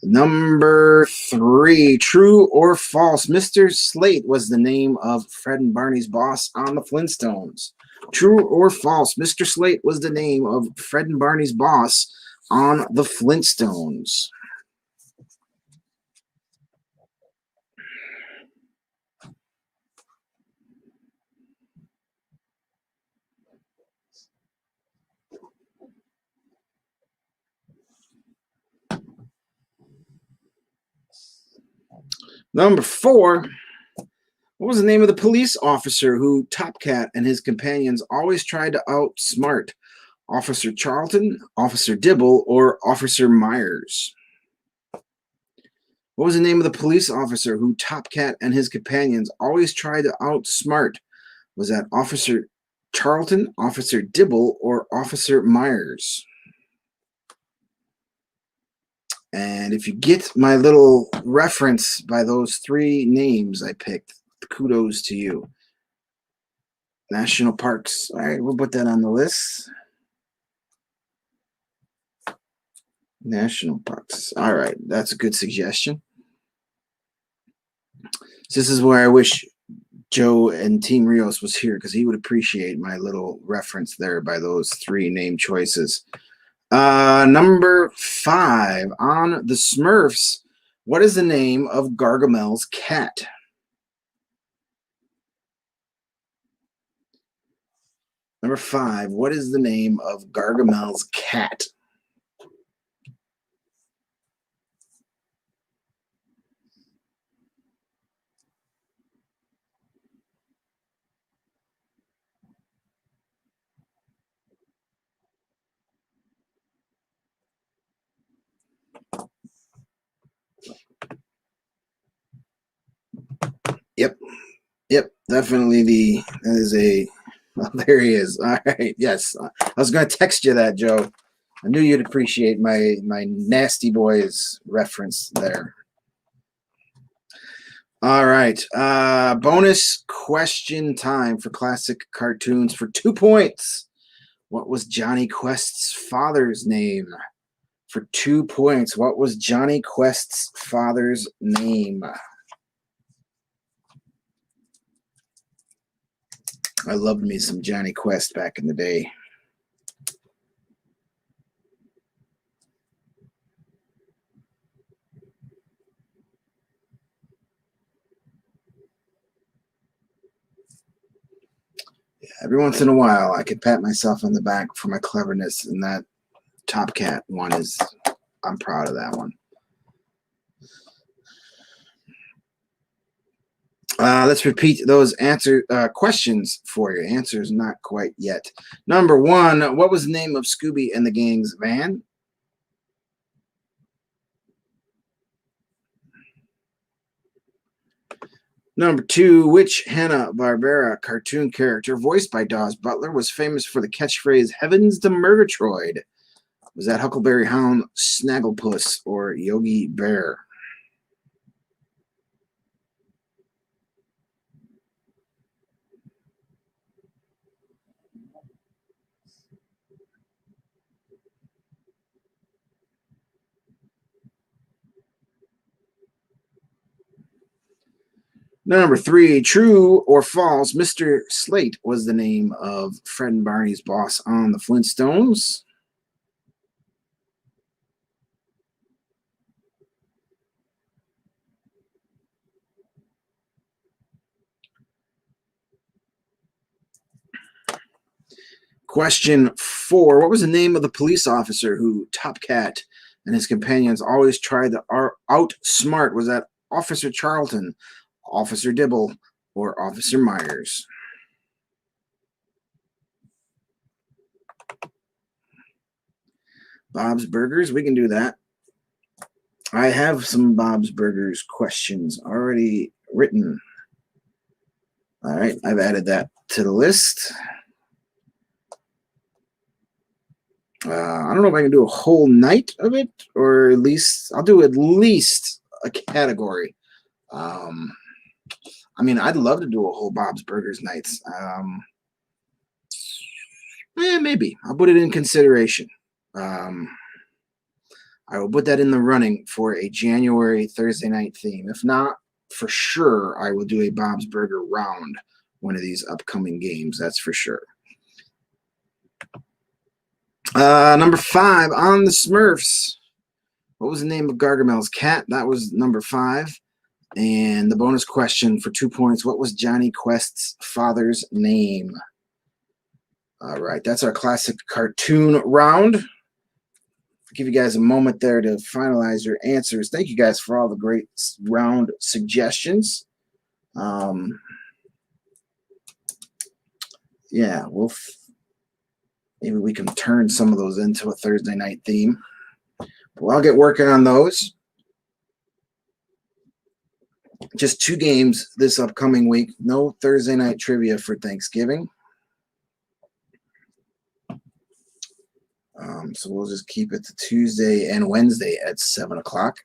Number 3, true or false? Mr. Slate was the name of Fred and Barney's boss on the Flintstones. True or false? Mr. Slate was the name of Fred and Barney's boss on the Flintstones. Number 4, what was the name of the police officer who Top Cat and his companions always tried to outsmart? Officer Charlton, Officer Dibble, or Officer Myers? What was the name of the police officer who Top Cat and his companions always tried to outsmart? Was that Officer Charlton, Officer Dibble, or Officer Myers? And if you get my little reference by those three names I picked, kudos to you. National parks. All right, we'll put that on the list. National parks. All right, that's a good suggestion. This is where I wish Joe and Team Rios was here, because he would appreciate my little reference there by those three name choices. Number 5 on the Smurfs. What is the name of Gargamel's cat? Number 5. What is the name of Gargamel's cat? Yep, definitely that is a, well, there he is. All right, yes. I was going to text you that, Joe. I knew you'd appreciate my Nasty Boys reference there. All right, bonus question time for classic cartoons for 2 points. What was Johnny Quest's father's name? For 2 points, what was Johnny Quest's father's name? I loved me some Johnny Quest back in the day. Yeah, every once in a while, I could pat myself on the back for my cleverness, and that Top Cat one is, I'm proud of that one. Let's repeat those questions for you. Answers not quite yet. Number 1, what was the name of Scooby and the gang's van? Number 2, which Hanna-Barbera cartoon character voiced by Dawes Butler was famous for the catchphrase "Heavens to Murgatroyd"? Was that Huckleberry Hound, Snagglepuss, or Yogi Bear? Number 3, true or false, Mr. Slate was the name of Fred and Barney's boss on the Flintstones. Question 4, what was the name of the police officer who Top Cat and his companions always tried to outsmart? Was that Officer Charlton, Officer Dibble, or Officer Myers? Bob's Burgers, we can do that. I have some Bob's Burgers questions already written. All right, I've added that to the list. I don't know if I can do a whole night of it, or at least I'll do at least a category. I mean, I'd love to do a whole Bob's Burgers nights. Maybe I'll put it in consideration. I will put that in the running for a January Thursday night theme. If not, for sure, I will do a Bob's Burger round one of these upcoming games. That's for sure. Number 5 on the Smurfs. What was the name of Gargamel's cat? That was number 5. And the bonus question for 2 points. What was Johnny Quest's father's name? All right, that's our classic cartoon round. I'll give you guys a moment there to finalize your answers. Thank you guys for all the great round suggestions. Yeah, Maybe we can turn some of those into a Thursday night theme. Well, I'll get working on those. Just 2 games this upcoming week. No Thursday night trivia for Thanksgiving. So we'll just keep it to Tuesday and Wednesday at 7 o'clock.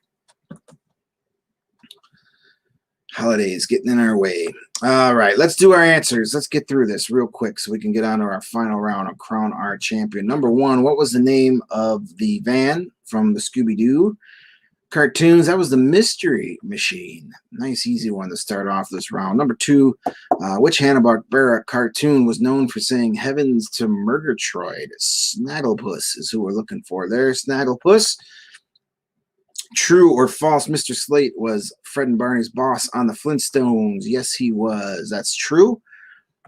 Holidays getting in our way. All right, let's do our answers. Let's get through this real quick so we can get on to our final round of Crown Our Champion. Number 1, what was the name of the van from the Scooby-Doo cartoons? That was the Mystery Machine. Nice, easy one to start off this round. Number 2, which Hanna-Barbera cartoon was known for saying heavens to Murgatroyd? Snagglepuss is who we're looking for there. Snagglepuss. True or false, Mr. Slate was Fred and Barney's boss on the Flintstones? Yes, he was. That's true.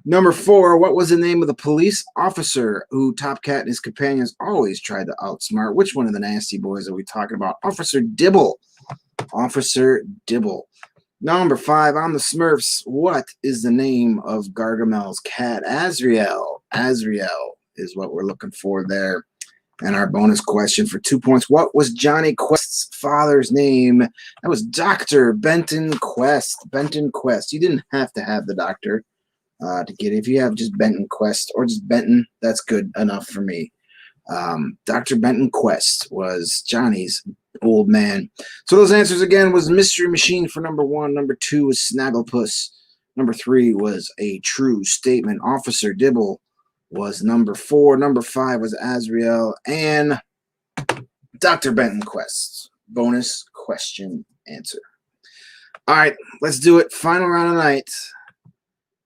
Number 4, what was the name of the police officer who Top Cat and his companions always tried to outsmart? Which one of the nasty boys are we talking about? Officer Dibble. Officer Dibble. Number 5, on the Smurfs, what is the name of Gargamel's cat? Azrael. Azrael is what we're looking for there. And our bonus question for 2 points. What was Johnny Quest's father's name? That was Dr. Benton Quest. Benton Quest. You didn't have to have the doctor to get it. If you have just Benton Quest or just Benton, that's good enough for me. Dr. Benton Quest was Johnny's old man. So those answers again was Mystery Machine for number 1. Number 2 was Snagglepuss. Number 3 was a true statement. Officer Dibble was number 4. Number 5 was Azrael. And Dr. Benton Quest. Bonus question answer. All right, let's do it. Final round of the night.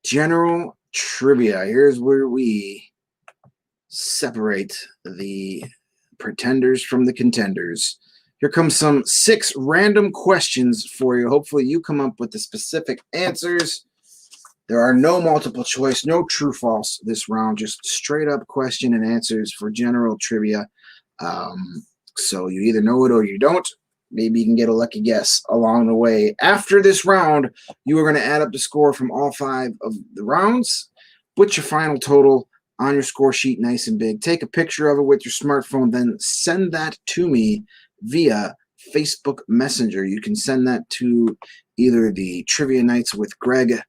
General trivia. Here's where we separate the pretenders from the contenders. Here comes some 6 random questions for you. Hopefully you come up with the specific answers. There are no multiple choice, no true false this round, just straight up question and answers for general trivia. So you either know it or you don't. Maybe you can get a lucky guess along the way. After this round, you are going to add up the score from all 5 of the rounds. Put your final total on your score sheet nice and big. Take a picture of it with your smartphone, then send that to me via Facebook Messenger. You can send that to either the Trivia Nights with Greg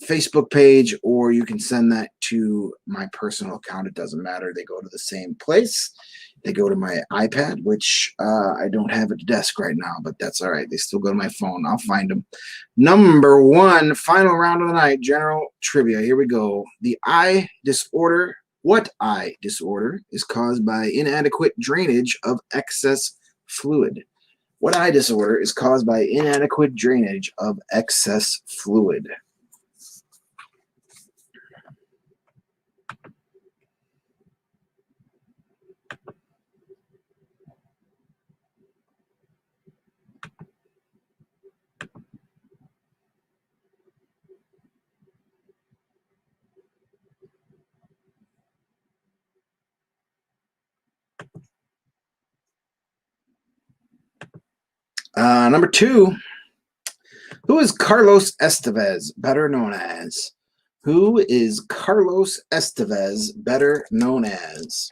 Facebook page, or you can send that to my personal account. It doesn't matter. They go to the same place. They go to my iPad, which I don't have at the desk right now, but that's all right. They still go to my phone. I'll find them. Number 1, final round of the night, general trivia. Here we go. The eye disorder. What eye disorder is caused by inadequate drainage of excess fluid? What eye disorder is caused by inadequate drainage of excess fluid? Number 2, who is Carlos Estevez better known as? Who is Carlos Estevez better known as?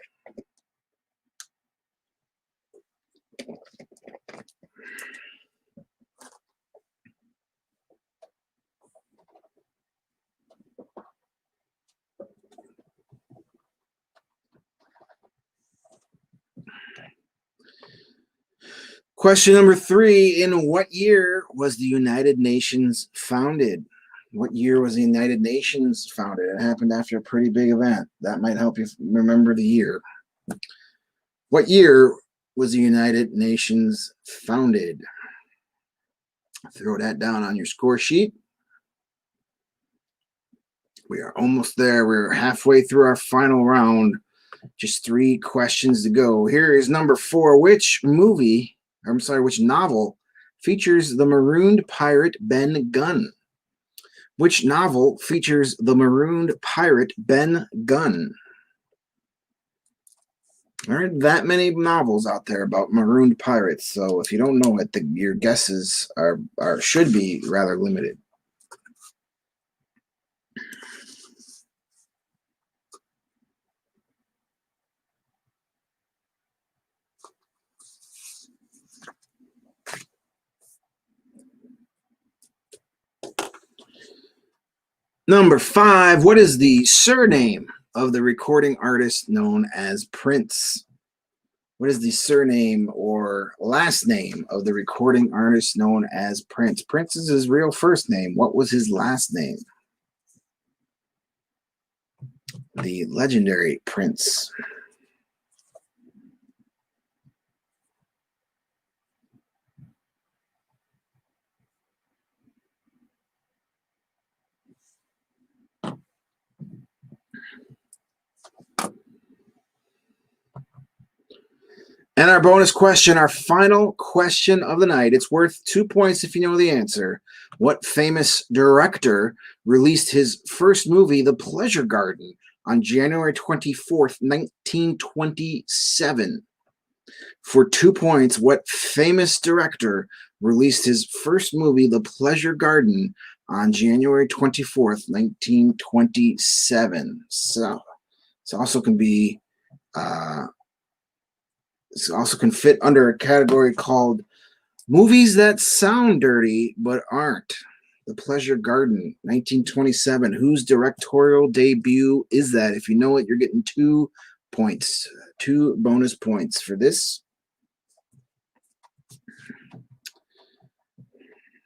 Question number 3, in what year was the United Nations founded? What year was the United Nations founded? It happened after a pretty big event. That might help you remember the year. What year was the United Nations founded? Throw that down on your score sheet. We are almost there. We're halfway through our final round. Just 3 questions to go. Here is number 4. Which novel features the marooned pirate Ben Gunn? Which novel features the marooned pirate Ben Gunn? There aren't that many novels out there about marooned pirates, so if you don't know it, your guesses should be rather limited. Number 5, what is the surname of the recording artist known as Prince? What is the surname or last name of the recording artist known as Prince? Prince is his real first name. What was his last name? The legendary Prince. And our bonus question, our final question of the night. It's worth 2 points if you know the answer. What famous director released his first movie, The Pleasure Garden, on January 24th, 1927? For 2 points, what famous director released his first movie, The Pleasure Garden, on January 24th, 1927? So, it also can be it also can fit under a category called movies that sound dirty but aren't. The Pleasure Garden, 1927. Whose directorial debut is that? If you know it, you're getting 2 points, 2 bonus points for this.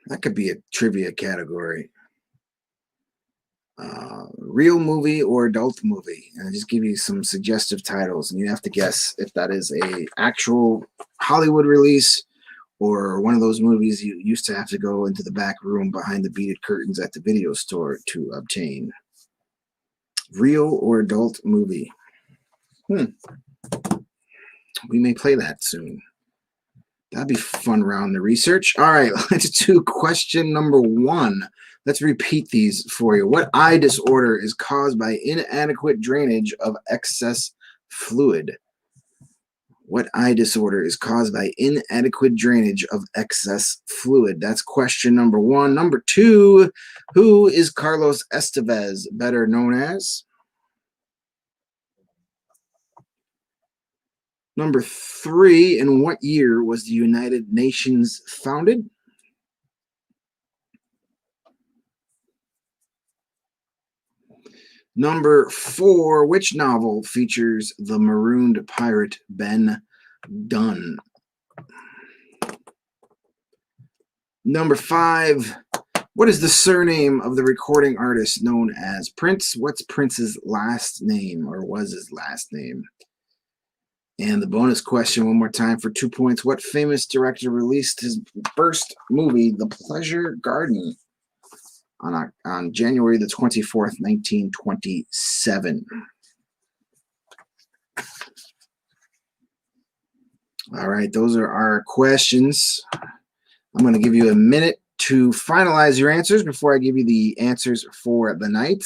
That could be a trivia category. Real movie or adult movie, and I just give you some suggestive titles, and you have to guess if that is a actual Hollywood release or one of those movies you used to have to go into the back room behind the beaded curtains at the video store to obtain. Real or adult movie? We may play that soon. That'd be fun round to research. All right, let's do question number 1. Let's repeat these for you. What eye disorder is caused by inadequate drainage of excess fluid? What eye disorder is caused by inadequate drainage of excess fluid? That's question number 1. Number 2, who is Carlos Estevez better known as? Number 3, in what year was the United Nations founded? Number 4, which novel features the marooned pirate Ben Gunn? Number 5, what is the surname of the recording artist known as Prince? What's Prince's last name, or was his last name? And the bonus question, one more time for 2 points. What famous director released his first movie, The Pleasure Garden, on January the 24th, 1927? All right, those are our questions. I'm going to give you a minute to finalize your answers before I give you the answers for the night,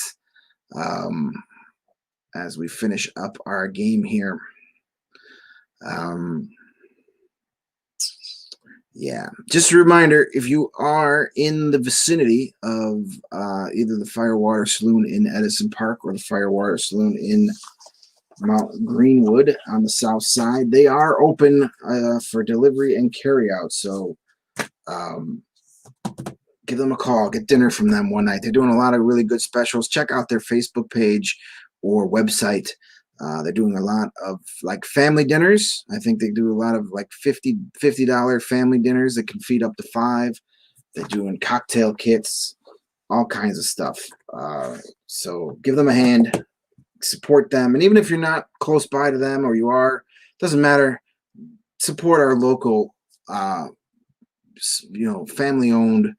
as we finish up our game here. Yeah, just a reminder, if you are in the vicinity of either the Firewater Saloon in Edison Park or the Firewater Saloon in Mount Greenwood on the south side, they are open for delivery and carry out. So give them a call, get dinner from them one night. They're doing a lot of really good specials. Check out their Facebook page or website. They're doing a lot of like family dinners. I think they do a lot of like $50 family dinners that can feed up to 5. They're doing cocktail kits, all kinds of stuff. So give them a hand, support them. And even if you're not close by to them, or you are, doesn't matter. Support our local, family owned,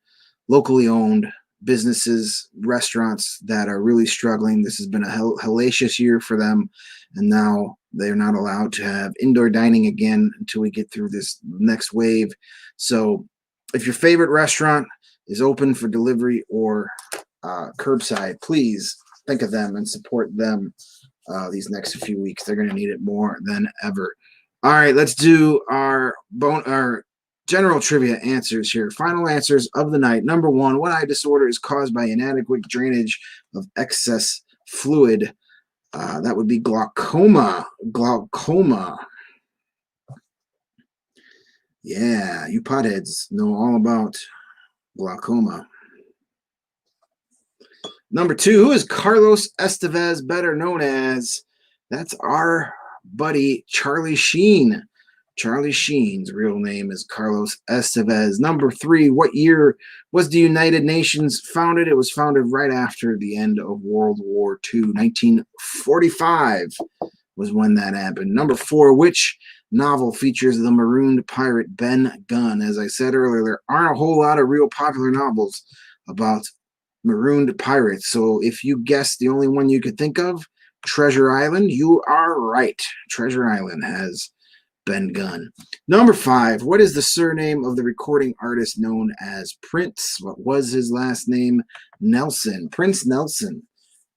locally owned businesses, restaurants that are really struggling. This has been a hellacious year for them, and now they're not allowed to have indoor dining again until we get through this next wave. So if your favorite restaurant is open for delivery or curbside, please think of them and support them these next few weeks. They're going to need it more than ever. All right, let's do our general trivia answers here. Final answers of the night. Number 1, what eye disorder is caused by inadequate drainage of excess fluid? That would be glaucoma. Glaucoma. Yeah, you potheads know all about glaucoma. Number 2, who is Carlos Estevez, better known as? That's our buddy Charlie Sheen. Charlie Sheen's real name is Carlos Estevez. Number 3, what year was the United Nations founded? It was founded right after the end of World War II. 1945 was when that happened. Number 4, which novel features the marooned pirate Ben Gunn? As I said earlier, there aren't a whole lot of real popular novels about marooned pirates. So if you guess the only one you could think of, Treasure Island, you are right. Treasure Island has Ben Gunn. Number 5, what is the surname of the recording artist known as Prince? What was his last name? Nelson. Prince Nelson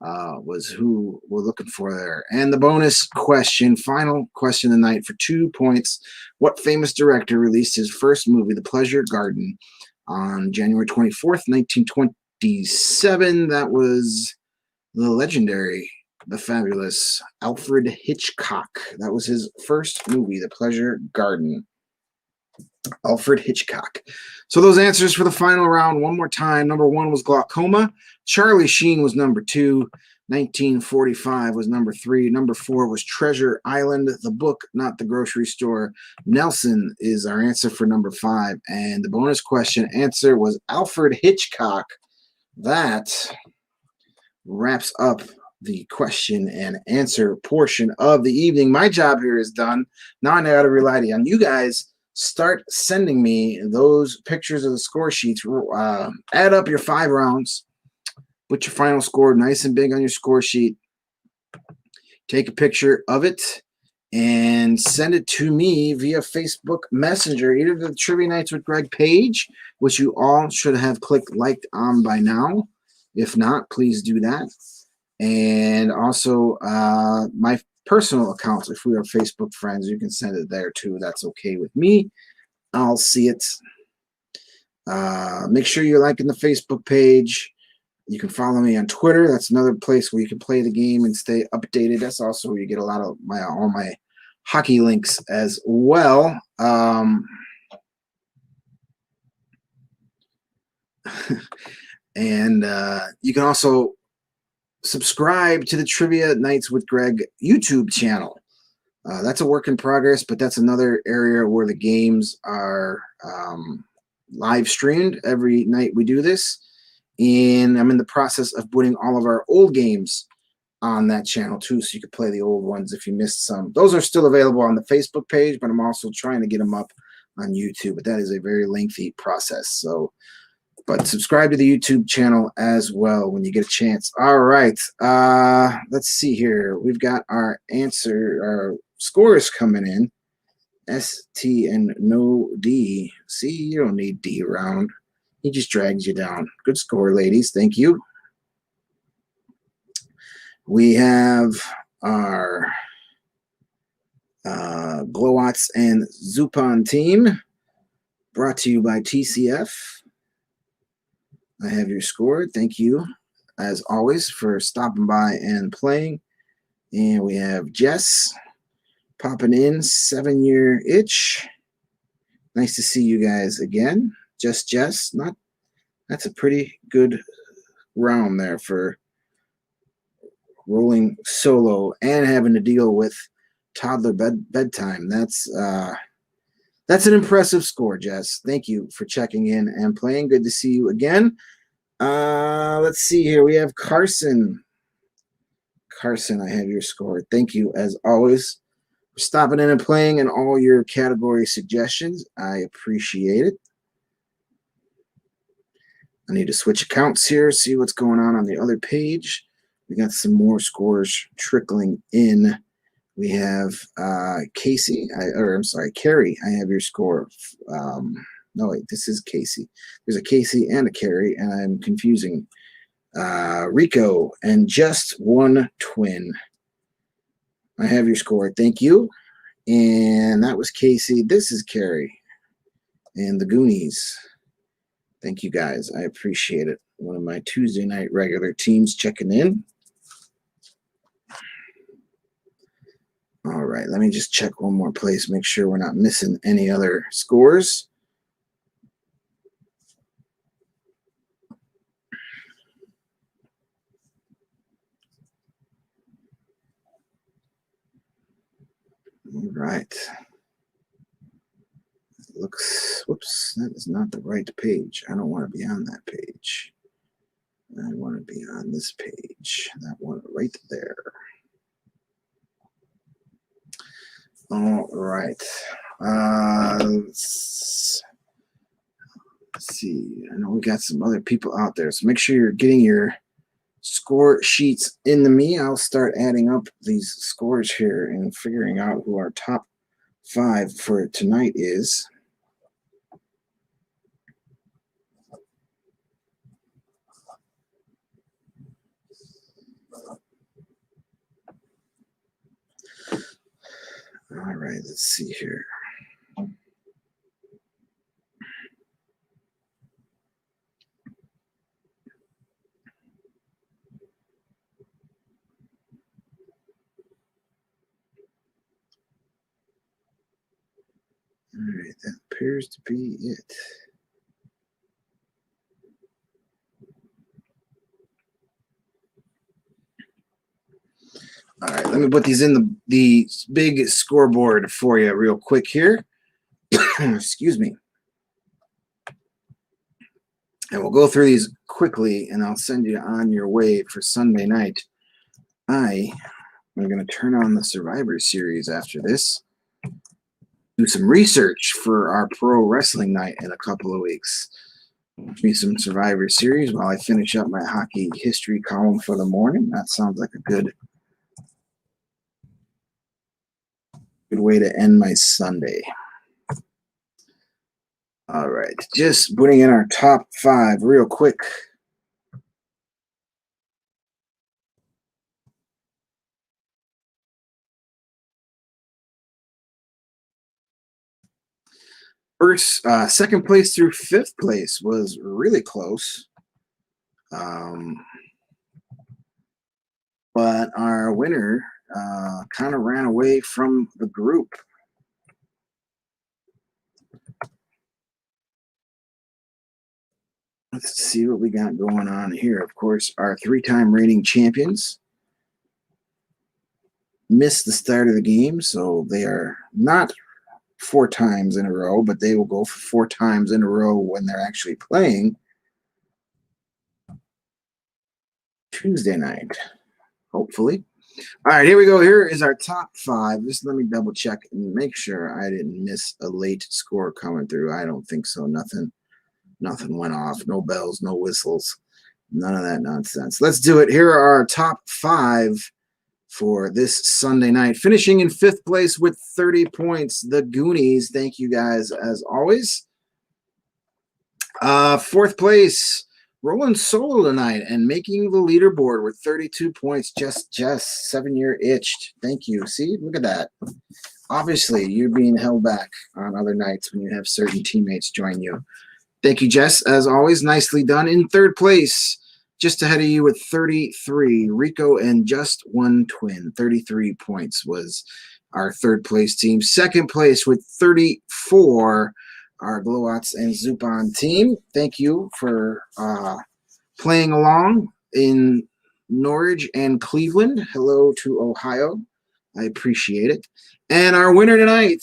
was who we're looking for there. And the bonus question, final question of the night for 2 points. What famous director released his first movie, The Pleasure Garden, on January 24th, 1927? That was the legendary, the fabulous Alfred Hitchcock. That was his first movie, The Pleasure Garden. Alfred Hitchcock. So those answers for the final round, one more time. Number 1 was glaucoma. Charlie Sheen was number 2. 1945 was number 3. Number 4 was Treasure Island, the book, not the grocery store. Nelson is our answer for number 5. And the bonus question answer was Alfred Hitchcock. That wraps up the question and answer portion of the evening. My job here is done. Now I got to rely on you guys. Start sending me those pictures of the score sheets. Add up your 5 rounds. Put your final score nice and big on your score sheet. Take a picture of it and send it to me via Facebook Messenger, either to the Trivia Nights with Greg page, which you all should have clicked liked on by now. If not, please do that. And also my personal accounts, if we are Facebook friends, you can send it there too. That's okay with me. I'll see it. Make sure you're liking the Facebook page. You can follow me on Twitter. That's another place where you can play the game and stay updated. That's also where you get a lot of all my hockey links as well. And you can also subscribe to the Trivia Nights with Greg YouTube channel. That's a work in progress, but that's another area where the games are live streamed every night we do this. And I'm in the process of putting all of our old games on that channel too, so you can play the old ones if you missed some. Those are still available on the Facebook page, but I'm also trying to get them up on YouTube, but that is a very lengthy process. So, but subscribe to the YouTube channel as well when you get a chance. All right, let's see here. We've got our scores coming in. S, T, and no D. See, you don't need D around. He just drags you down. Good score, ladies. Thank you. We have our Glowatz and Zupan team, brought to you by TCF. I have your score. Thank you, as always, for stopping by and playing. And we have Jess popping in, 7-year itch. Nice to see you guys again. Just Jess, that's a pretty good round there for rolling solo and having to deal with toddler bedtime. That's an impressive score, Jess. Thank you for checking in and playing. Good to see you again. Let's see here. We have Carson. Carson, I have your score. Thank you, as always, for stopping in and playing and all your category suggestions. I appreciate it. I need to switch accounts here, see what's going on the other page. We got some more scores trickling in. We have Casey, Carrie. I have your score. No, wait, this is Casey. There's a Casey and a Carrie, and I'm confusing. Rico and just one twin. I have your score. Thank you. And that was Casey. This is Carrie and the Goonies. Thank you, guys. I appreciate it. One of my Tuesday night regular teams checking in. All right, let me just check one more place, make sure we're not missing any other scores. All right. Looks, whoops, that is not the right page. I don't want to be on that page. I want to be on this page. That one right there. All right. Let's see. I know we got some other people out there, so make sure you're getting your score sheets into me. I'll start adding up these scores here and figuring out who our top 5 for tonight is. All right, let's see here. All right, that appears to be it. All right, let me put these in the big scoreboard for you real quick here. Excuse me. And we'll go through these quickly, and I'll send you on your way for Sunday night. I am going to turn on the Survivor Series after this. Do some research for our pro wrestling night in a couple of weeks. Give me some Survivor Series while I finish up my hockey history column for the morning. That sounds like a good way to end my Sunday. All right, just putting in our top 5 real quick. Second place through 5th place was really close. But our winner kind of ran away from the group. Let's see what we got going on here. Of course, our 3-time reigning champions missed the start of the game, so they are not 4 times in a row, but they will go for 4 times in a row when they're actually playing Tuesday night, hopefully. All right, here we go. Here is our top 5. Just let me double check and make sure I didn't miss a late score coming through. I don't think so. Nothing went off. No bells, no whistles, none of that nonsense. Let's do it. Here are our top 5 for this Sunday night. Finishing in 5th place with 30 points, the Goonies. Thank you guys as always. 4th place, rolling solo tonight and making the leaderboard with 32 points. Just 7-year itched. Thank you. See, look at that. Obviously, you're being held back on other nights when you have certain teammates join you. Thank you, Jess. As always, nicely done. In 3rd place, just ahead of you with 33, Rico and Just One Twin. 33 points was our 3rd place team. 2nd place with 34, our Glowats and Zupan team. Thank you for playing along in Norwich and Cleveland. Hello to Ohio. I appreciate it. And our winner tonight,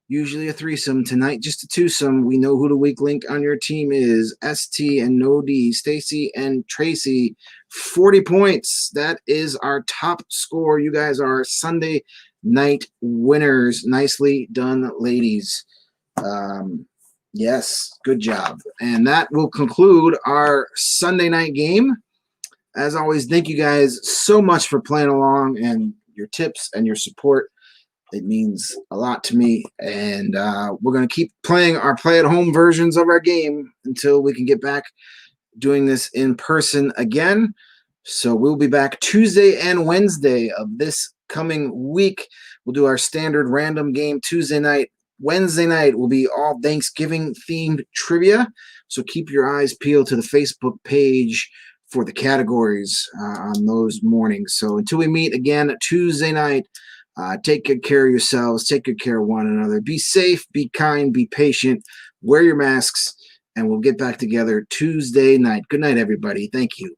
usually a threesome, tonight just a twosome. We know who the weak link on your team is. ST and No D, Stacy and Tracy, 40 points. That is our top score. You guys are Sunday night winners. Nicely done, ladies. Yes, good job. And that will conclude our Sunday night game. As always, thank you guys so much for playing along and your tips and your support. It means a lot to me, and we're going to keep playing our play-at-home versions of our game until we can get back doing this in person again. So we'll be back Tuesday and Wednesday of this coming week. We'll do our standard random game Tuesday night. Wednesday night will be all Thanksgiving-themed trivia, so keep your eyes peeled to the Facebook page for the categories on those mornings. So until we meet again Tuesday night, take good care of yourselves. Take good care of one another. Be safe, be kind, be patient. Wear your masks, and we'll get back together Tuesday night. Good night, everybody. Thank you.